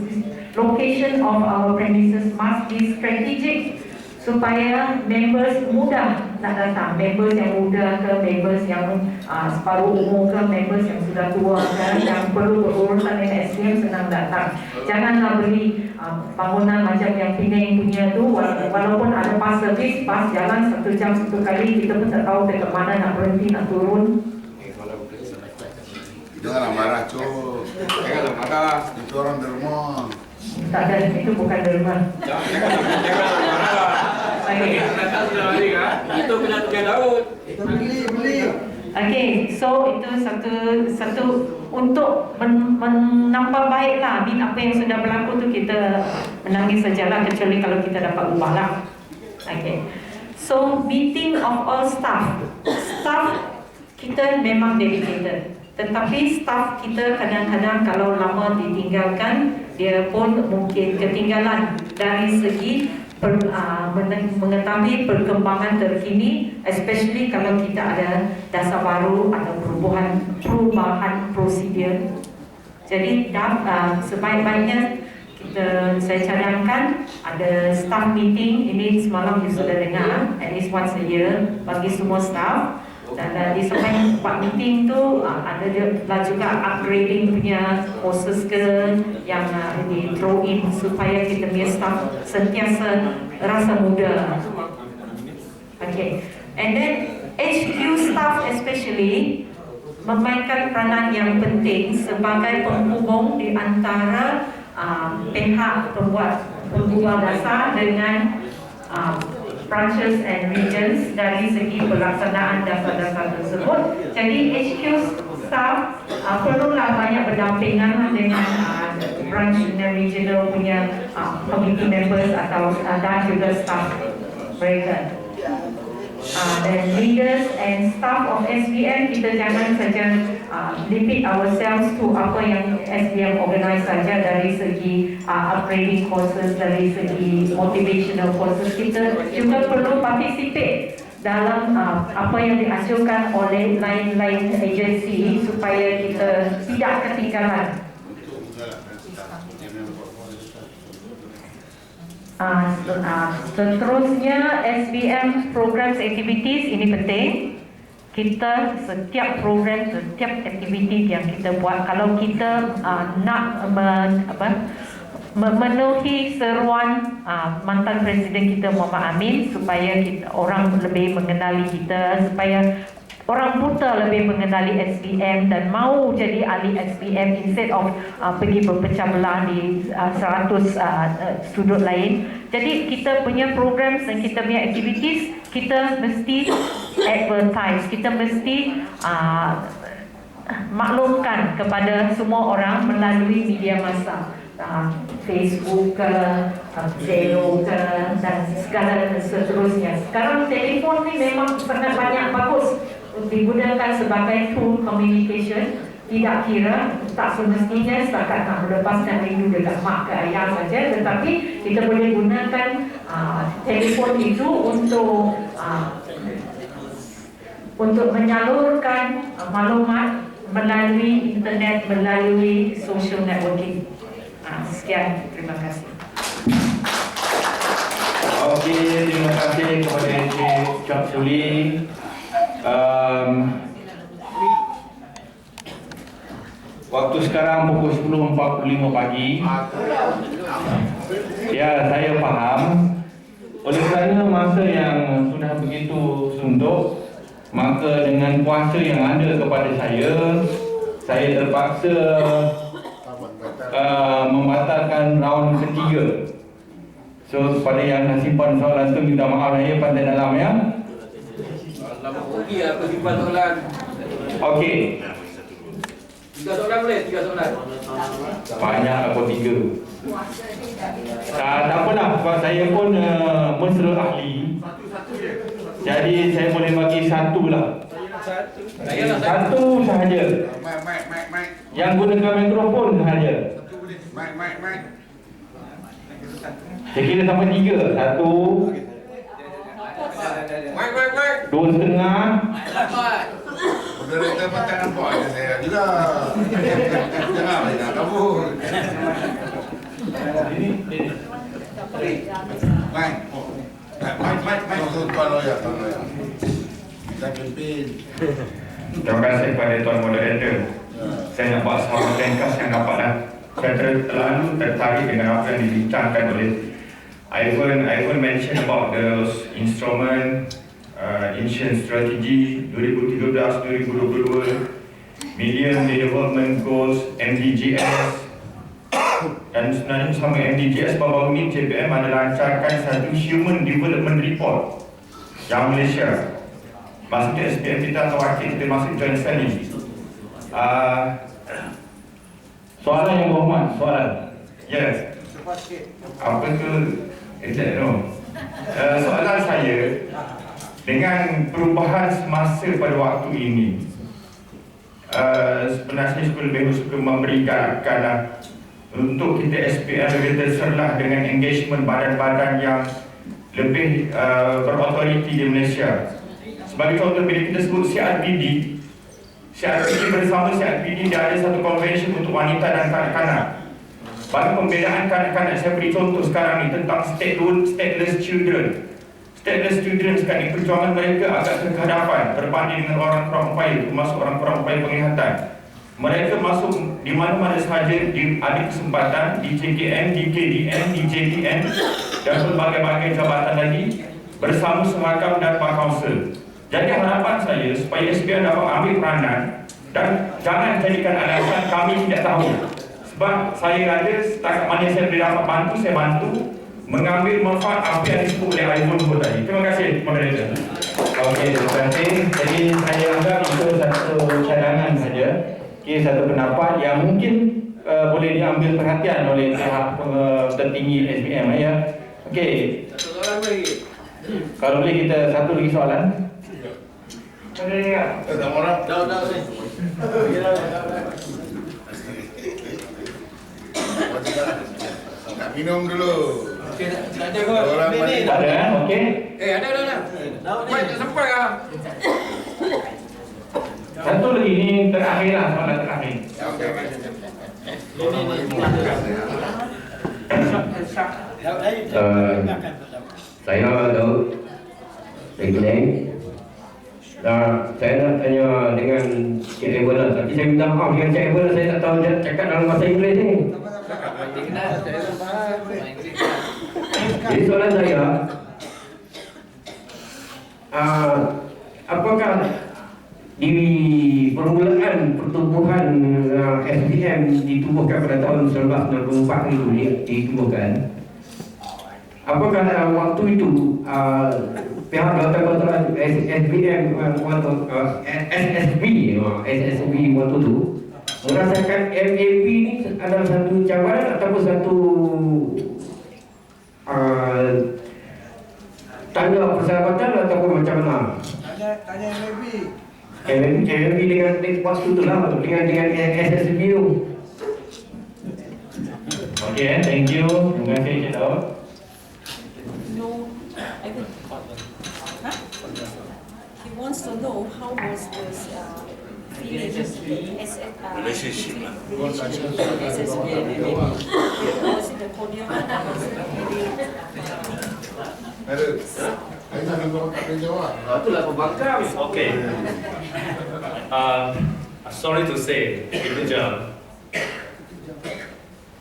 location of our premises must be strategic supaya members mudah nak datang. Members yang muda ke, members yang separuh umur ke, members yang sudah tua ke, yang perlu berurusan dengan SDM senang datang. Janganlah beli bangunan macam yang Penang punya tu, walaupun ada pas servis, pas jalan 1 jam 1 kali, kita pun tak tahu dekat mana nak berhenti, nak turun. Janganlah marah, Cuk. Janganlah marah. Itu orang derma. Tak ada, itu bukan derma. Janganlah marah. Itu kena tiga Daud. Itu beli. Okay, so itu satu untuk menambah baiklah apa yang sudah berlaku tu, kita menangis sajalah, kecuali kalau kita dapat ubahlah. Okay, so meeting of all staff kita memang dedicated. Tetapi staf kita kadang-kadang kalau lama ditinggalkan, dia pun mungkin ketinggalan dari segi mengetahui perkembangan terkini, especially kalau kita ada dasar baru atau perubahan prosedur. Jadi sebaik-baiknya saya cadangkan ada staff meeting. Ini semalam you sudah dengar, at least once a year bagi semua staff. Dan di selain buat meeting tu ada juga upgrading punya courses ke yang di throw in supaya kita punya staff sentiasa rasa muda. Okay, and then HQ staff especially memainkan peranan yang penting sebagai penghubung di antara pihak pembuat dasar dengan branches and regions dari segi pelaksanaan dasar-dasar tersebut. Jadi HQ staff perlulah banyak berdampingan dengan branch dan regional punya committee members atau dan juga staff mereka. Dan leaders and staff of SBM, kita jangan saja limit ourselves to apa yang SBM organize saja dari segi upgrading courses, dari segi motivational courses. Kita juga perlu participate dalam apa yang dihasilkan oleh lain-lain agensi supaya kita tidak ketinggalan. Seterusnya SBM programs activities ini penting. Kita setiap program, setiap aktiviti yang kita buat, kalau kita nak memenuhi seruan mantan Presiden kita Muhammad Amin supaya orang lebih mengenali kita, supaya orang buta lebih mengenali SBM dan mau jadi ahli SBM instead of pergi berpecah belah di 100 sudut lain. Jadi kita punya programs dan kita punya activities, kita mesti advertise, kita mesti maklumkan kepada semua orang melalui media massa, Facebook ke, Zelo ke, dan segala seterusnya. Sekarang telefon ni memang sangat banyak bagus digunakan sebagai tool communication, tidak kira tak semestinya setakat nak melepaskan rindu dekat mak ke ayah saja, tetapi kita boleh gunakan telefon itu untuk menyalurkan maklumat melalui internet, melalui social networking. Sekian, terima kasih. Okey, terima kasih kepada Encik Chok Suli. Waktu sekarang pukul 10.45 pagi. Ya, saya faham. Oleh kerana masa yang sudah begitu suntuk, maka dengan kuasa yang ada kepada saya terpaksa membatalkan round ketiga. So, kepada yang nak simpan soalan tu, minta maaf saya pandai dalam ya. Lama rugi aku simpan soalan. Okey. 3 soalan boleh? 3 soalan. Banyak apa 3? Tak apalah, sebab saya pun mesra ahli. Jadi saya boleh bagi satu lah. Satu sahaja. Yang gunakan mikrofon sahaja. Saya kira sampai 3. 1, 2,5. Moderator makan nampak je saya juga. Jangan boleh nak kabur. Mike tuan lawyer. Kita pimpin. Terima kasih kepada Tuan Moderator. Saya nak buat soalan ringkas yang dapatlah. Saya terlalu tertarik dengan apa yang dibincangkan oleh Ivan mention about those instrument, ancient strategy 2013-2022, Million Development Goals, MDGs. Dan sebenarnya sama MDGs baru-baru ini JPM ada lancarkan satu Human Development Report yang Malaysia. Maksudnya SPM kita atau wakil kita masuk join study. Soalan yang berhormat, soalan. Yes. Apa tu? Soalan saya, dengan perubahan semasa pada waktu ini, sebenarnya saya lebih suka memberikan untuk kita SPM lebih terserlah dengan engagement badan-badan yang lebih berautoriti di Malaysia. Sebagai contoh, bila kita sebut CRPD bersama CRPD dia ada satu convention untuk wanita dan kanak-kanak. Bagi pembedaan kanak-kanak, saya beri contoh sekarang ni tentang stateless children. Stateless children sekarang ni perjuangan mereka agak terhadapan berbanding dengan orang kurang upaya, termasuk orang kurang upaya penglihatan. Mereka masuk di mana-mana sahaja, ada kesempatan di JKN, di KDN, di JDN dan berbagai-bagai jabatan lagi bersama Semakam dan Pak Kaunsil. Jadi harapan saya supaya SPM dapat ambil peranan dan jangan jadikan alasan kami tidak tahu. Sebab saya ada setakat mana saya boleh dapat bantu, saya bantu mengambil manfaat apa yang disebut oleh Ivan tadi. Terima kasih Moderator. Okey, terima kasih. Jadi saya anggap itu satu cadangan saja. Okay, satu pendapat yang mungkin boleh diambil perhatian oleh pihak tertinggi SPM ya. Okey. Satu soalan lagi. Kalau boleh kita satu lagi soalan. Ada orang. Dah. Nak minum dulu. Okey, tak ada kot. Ada, okey. Ada. Baik, tak sampai ah. Satu lagi ni terakhir lah, soalan terakhir. Saya Daud dari Kelang. Saya nak tanya dengan Cik Evan lah. Tapi saya minta maaf dengan Cik Evan, saya tak tahu dia cakap dalam bahasa Inggeris ni. Jadi soalan saya, apakah di permulaan pertumbuhan SPM ditubuhkan pada tahun 1964 itu ditubuhkan, apakah waktu itu pihak Jabatan SPM SSB waktu itu merasakan MAP ini adalah satu cabaran ataupun satu tanda persahabatan ataupun macam mana? Tanya MAP. MAP dengan waktu tu lah, dengan SSB tu. Okay, thank you. Terima kasih Cik Daud. No, I think. Huh? He wants to know how was this Relationship lah. SSB and MAP. Was it the cordial one? Itulah pembangkang. Okay. Sorry to say, Ibu Jam,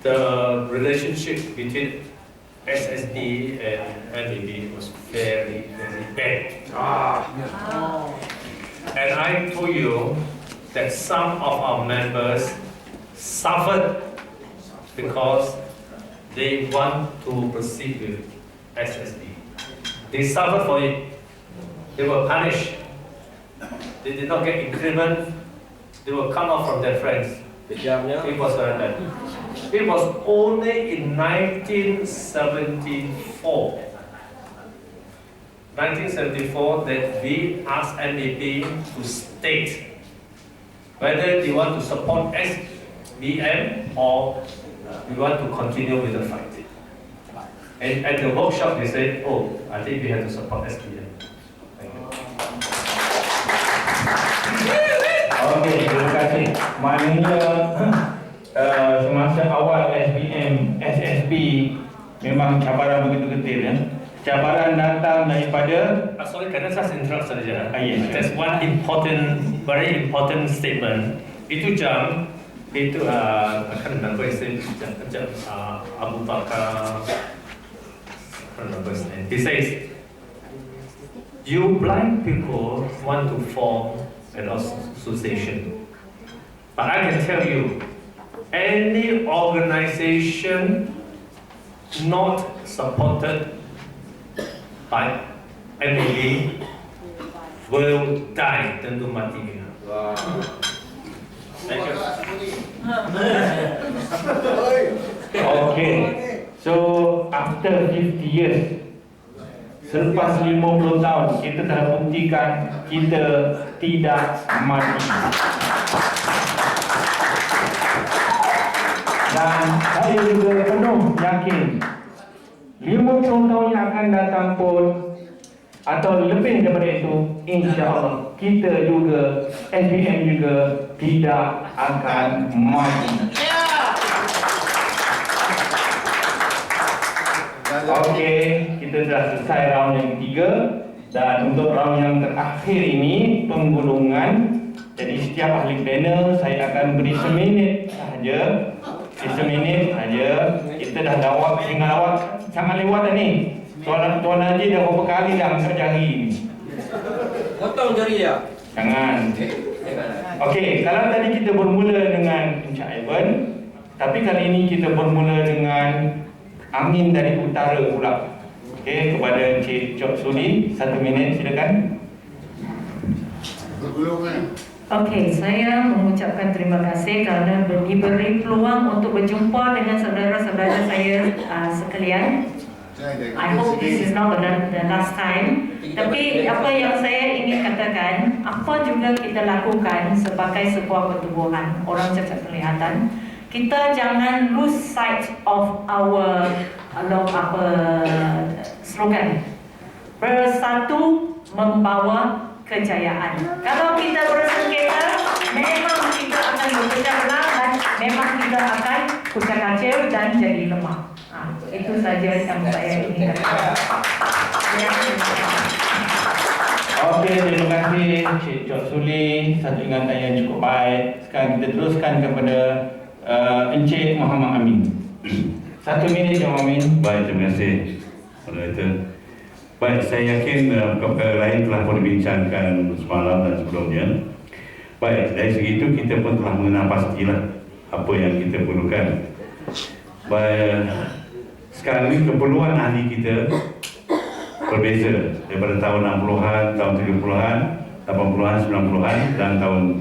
the relationship between SSD and MAP was very, very bad. And I told you that some of our members suffered because they want to proceed with SSD. They suffered for it. They were punished. They did not get increment. They were cut off from their friends. It was horrendous. It was only in 1974 that we asked MAP to state whether they want to support SBM or we want to continue with the fight. And at the workshop they said, oh, I think we have to support SBM. Thank you. Okey, terima kasih. Maknanya semasa awal SBM, SSB memang cabaran begitu ketil ya. Cabaran datang daripada Sorry, can I just interrupt saja? Yes. There's one very important statement. Itu Jam, itu I can't remember his name. Abu Bakar. I can't remember his name. He says, you blind people want to form an association, but I can tell you, any organization not supported by MAP will die, tentu mati. Thank you. Okay, so after 50 years, selepas 50 tahun, kita telah buktikan kita tidak mati. Dan saya juga penuh yakin 50 tahun yang akan datang pun atau lebih daripada itu, insya-Allah kita juga, SBM juga tidak akan mati. Okey, kita dah selesai round yang ketiga dan untuk round yang terakhir ini penggulungan. Jadi setiap ahli panel saya akan beri seminit sahaja. Seminit saja. Kita dah lawak, tinggal lawak sangat lewat dah ni. Tuan Haji dah berapa kali dah angkat jari ni. Potong jari ya? Jangan. Okey, kalau tadi kita bermula dengan Encik Ivan, tapi kali ini kita bermula dengan Amin dari utara pula. Okey, kepada Encik Chok Suli, 1 minit silakan. Okey, saya mengucapkan terima kasih kerana diberi peluang untuk berjumpa dengan saudara-saudara saya sekalian. I hope this is not the last time. Tapi apa yang saya ingin katakan, apa juga kita lakukan sebagai sebuah pertubuhan orang cacat penglihatan, kita jangan lose sight of our slogan. Bersatu membawa kejayaan. Kalau kita bersengketa, memang kita akan berpecah belah dan memang kita akan pecah kacau dan jadi lemah. Itu saja yang saya ingin katakan. Okey, terima kasih Encik Chok Suli. Satu ingatan yang cukup baik. Sekarang kita teruskan kepada Encik Muhammad Amin. 1 minit Encik Amin. Baik, terima kasih. Baik, saya yakin perkara lain telah pun dibincangkan semalam dan sebelumnya. Baik, dari segi itu kita pun telah mengenal pastilah apa yang kita perlukan. Baik, sekarang ini keperluan ahli kita berbeza daripada tahun 60-an, tahun 70-an, 80-an, 90-an dan tahun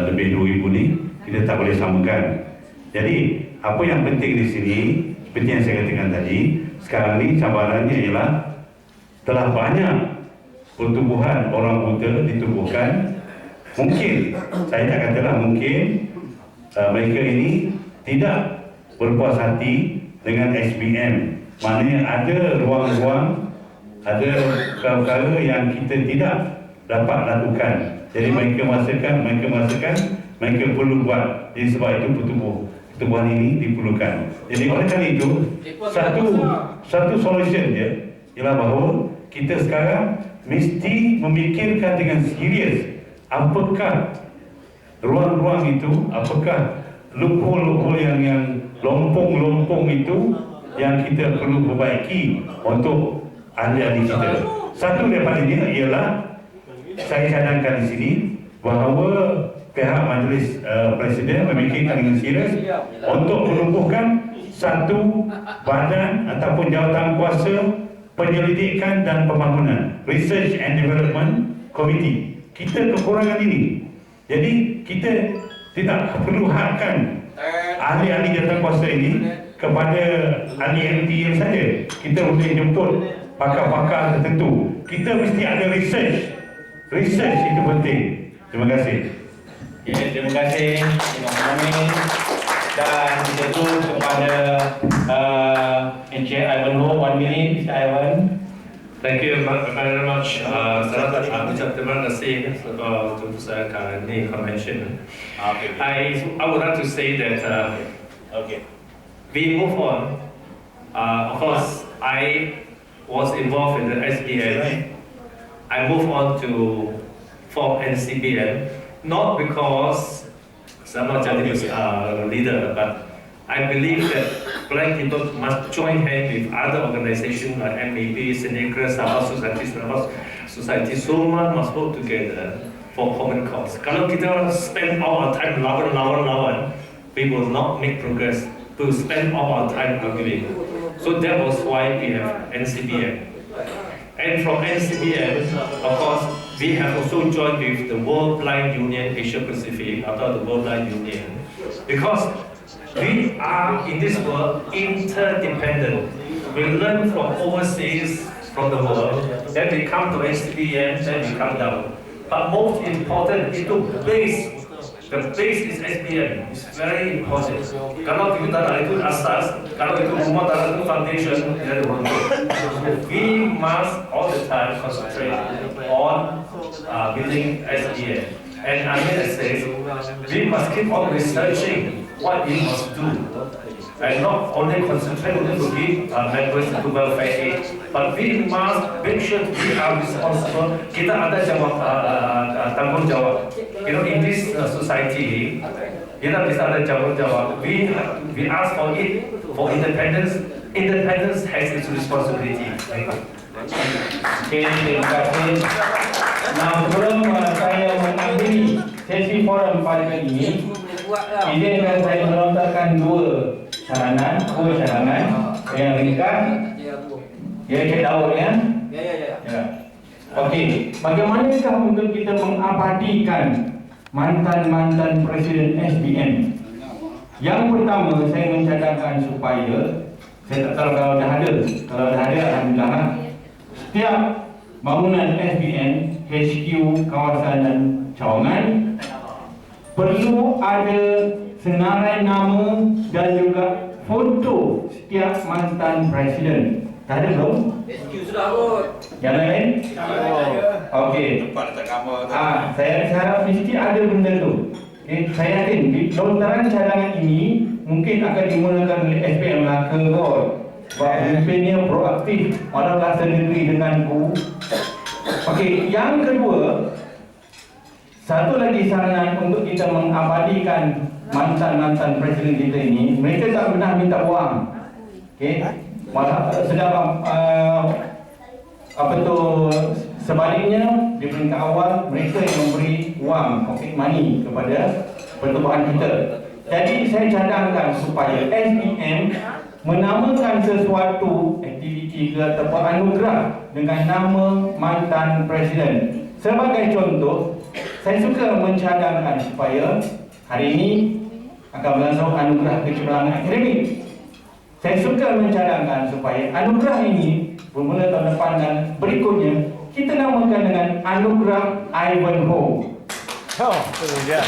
lebih 2000 ni kita tak boleh samakan. Jadi, apa yang penting di sini seperti yang saya katakan tadi, sekarang ni cabarannya ialah telah banyak pertumbuhan orang buta ditubuhkan Mungkin, saya tak katalah mungkin mereka ini tidak berpuas hati dengan SBM. Maknanya ada ruang-ruang, ada perkara yang kita tidak dapat lakukan. Jadi mereka merasakan mereka perlu buat. Jadi sebab itu pertumbuhan ini diperlukan. Jadi oleh kerana itu, satu solution dia ialah bahawa kita sekarang mesti memikirkan dengan serius apakah ruang-ruang itu, apakah loophole yang lompong-lompong itu yang kita perlu perbaiki untuk ahli-ahli kita. Satu daripadanya ialah saya cadangkan di sini bahawa pihak Majlis Presiden memikirkan dengan serius untuk menumbuhkan satu badan ataupun jawatan kuasa penyelidikan dan pembangunan, Research and Development Committee. Kita kekurangan ini. Jadi kita tidak perlu hadkan ahli-ahli jawatan kuasa ini kepada ahli MTM saja. Kita boleh jemput pakar-pakar tertentu. Kita mesti ada research. Research itu penting. Terima kasih. Okay, terima kasih Imam Amin. Dan kita terus kepada Encik Ivanhoe, 1 minute, Mr. Ivan. Thank you very much. Saya ucap terima kasih untuk saya ini convention. I would like to say that we move on. Of course, I was involved in the SBM. I moved on to form NCBM, not because I'm not just a leader, but I believe that black people must join hands with other organizations like MAB, Syndicate, Sabah Society, semua must work together for common cause. Kalau kita spend all our time lawan, we will not make progress. We will spend all our time arguing. So that was why we have NCBM. And from NCBM, of course, we have also joined with the World Blind Union Asia Pacific, after the World Blind Union, because we are in this world interdependent. We learn from overseas, from the world, then we come to NCBM, then we come down. But most important, itu base. The base is SBM. It's very important. Kalau kita tak ada itu asas, kalau itu rumah tak ada itu foundation, dia ada runtuh. We must all the time concentrate on building SBM. And I mean to say, we must keep on researching what we must do. And not only concentrate on to give members to welfare aid, but we must make sure we are responsible. Kita ada tanggung jawab. You know, in this society, kita bisa ada tanggung jawab. We ask for it for independence. Independence has its responsibility. Thank you. Okay, terima kasih. Nah, sebelum saya mengakhiri sesi forum pada ini, izinkan saya melontarkan dua saranan yang ringkas. Ya, Cik Daud ya. Ya. Okey, bagaimanakah untuk kita mengabadikan mantan-mantan Presiden SBM? Yang pertama, saya mencadangkan supaya, saya tak tahu kalau dah ada, alhamdulillah, setiap bangunan SBM, HQ, kawasan dan cawangan perlu ada senarai nama dan juga foto setiap mantan presiden. Tak ada belum? HQ sudah kot. Yang lain? Okey. Saya harap mesti ada benda tu. Okay. Saya yakin di lontaran cadangan ini mungkin akan dimulakan oleh SPM Melaka kot. Sebab pemimpinnya proaktif, walau sendiri denganku. Okey, yang kedua, satu lagi saranan untuk kita mengabadikan mantan-mantan presiden kita ini, mereka tak pernah minta wang. Okey. Sedang sebaliknya di peringkat awal mereka yang memberi wang, pocket money kepada pertubuhan kita. Jadi saya cadangkan supaya SBM menamakan sesuatu aktiviti ke ataupun anugerah dengan nama mantan presiden. Sebagai contoh, saya suka mencadangkan supaya hari ini akan berlangsung anugerah kecemerlangan akademik. Saya suka mencadangkan supaya anugerah ini bermula tahun depan dan berikutnya kita namakan dengan anugerah Ivanhoe. Oh, itu dia.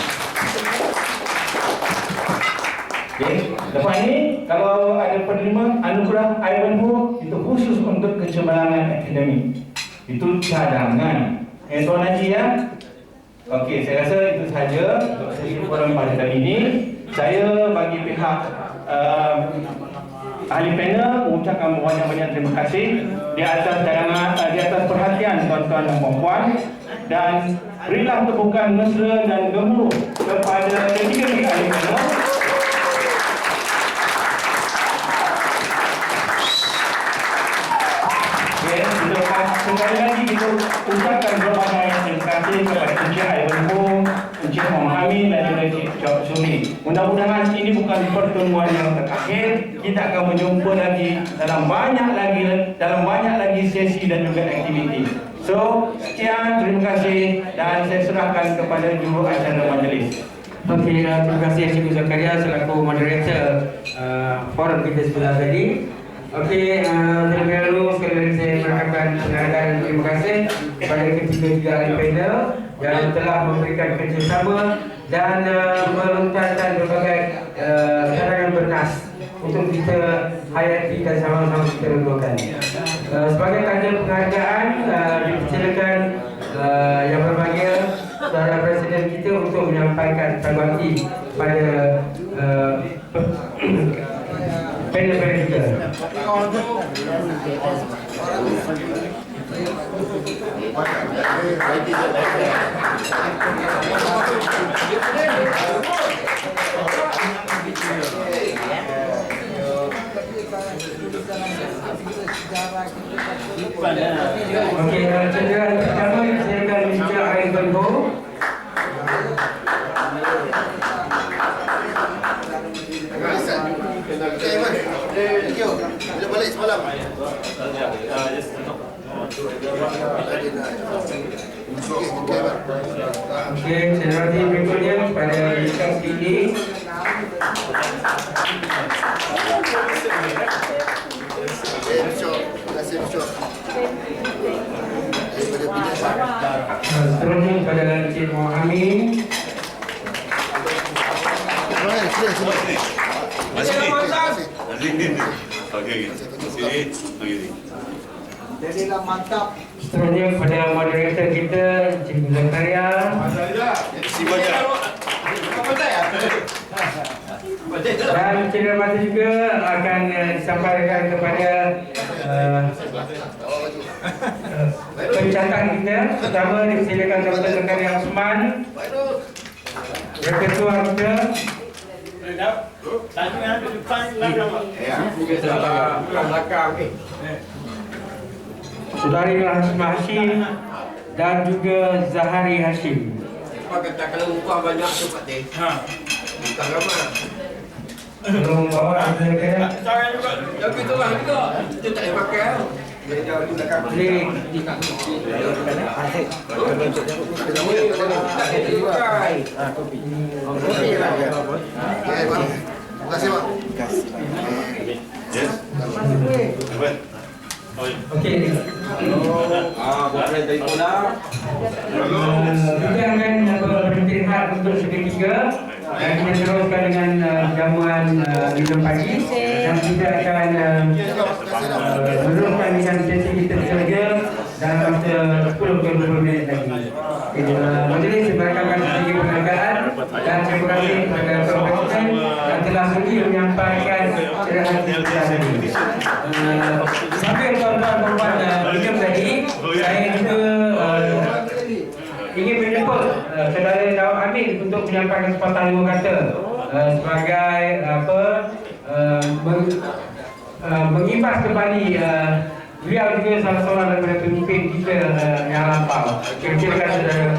Okay. Lepas ini, kalau ada penerima anugerah Ivanhoe, itu khusus untuk kecemerlangan akademik. Itu cadangan. Tuan Haji ya. Okey, saya rasa itu sahaja untuk sesi forum pada kali ini. Saya bagi pihak ahli panel mengucapkan banyak-banyak terima kasih di atas cadangan, di atas perhatian tuan-tuan dan puan-puan, dan berilah tepukan mesra dan gemuruh kepada ketiga ahli panel. Sekali lagi kita ucapkan berbagai terima kasih kepada Encik Ivanhoe, Encik Muhammad Amin dan juga Encik Chok Suri. Mudah-mudahan ini bukan pertemuan yang terakhir. Kita akan berjumpa lagi dalam banyak lagi sesi dan juga aktiviti. So, sekian, terima kasih dan saya serahkan kepada juru acara majlis. Okey, terima kasih Encik Zakaria selaku moderator forum kita sebelah tadi. Okey, terlebih dahulu sekali lagi saya merakamkan penghargaan dan terima kasih kepada ketiga ahli panel yang telah memberikan kerjasama dan melontarkan berbagai cadangan bernas untuk kita hayati dan sama-sama kita renungkan. Sebagai tanda penghargaan, dipersilakan yang berbahagia Saudara Presiden kita untuk menyampaikan tanggapi pada panel-panel kita. Okey, cenderan pertama silakan Mr. Ivanhoe. Thank you. Bila balik semalam? Okey, selanjutnya berikutnya kepada Richard Sidi. Seterusnya kepada Encik Muhammad Amin. Jadilah mantap. Seterusnya kepada moderator kita Encik Zakaria. Dan cendera mata juga akan disampaikan kepada pencatat kita. Pertama dipersilakan Dr. Zakaria Osman, Ketua kita. Saudari Hasmah Hashim dan juga Zahari Hashim. Apa kata kalau upah banyak tu Pak Teh? Bukan ramai. Belum bawa ada Saya juga. Tapi tu lah juga. Kita tak boleh pakai. Dia tu dekat Klik. Kopi lah. Terima kasih, Pak. Yes. Okey. Boleh telefon lah. Kita akan beristirahat untuk seketika dan kita teruskan dengan jamuan minum pagi dan kita akan meneruskan dengan sesi kita saja dalam masa 10 ke 20 minit lagi. Majlis memberikan sedikit penghargaan dan terima kasih kepada Tuan Presiden yang telah sudi menyampaikan cerahan kita tadi. Sambil tuan-tuan perempuan minum tadi, saya juga ingin menjemput saudara Daud Amin untuk menyampaikan sepatah dua kata sebagai mengimbas kembali beliau juga salah seorang daripada pemimpin kita yang lampau. Kira-kira saudara.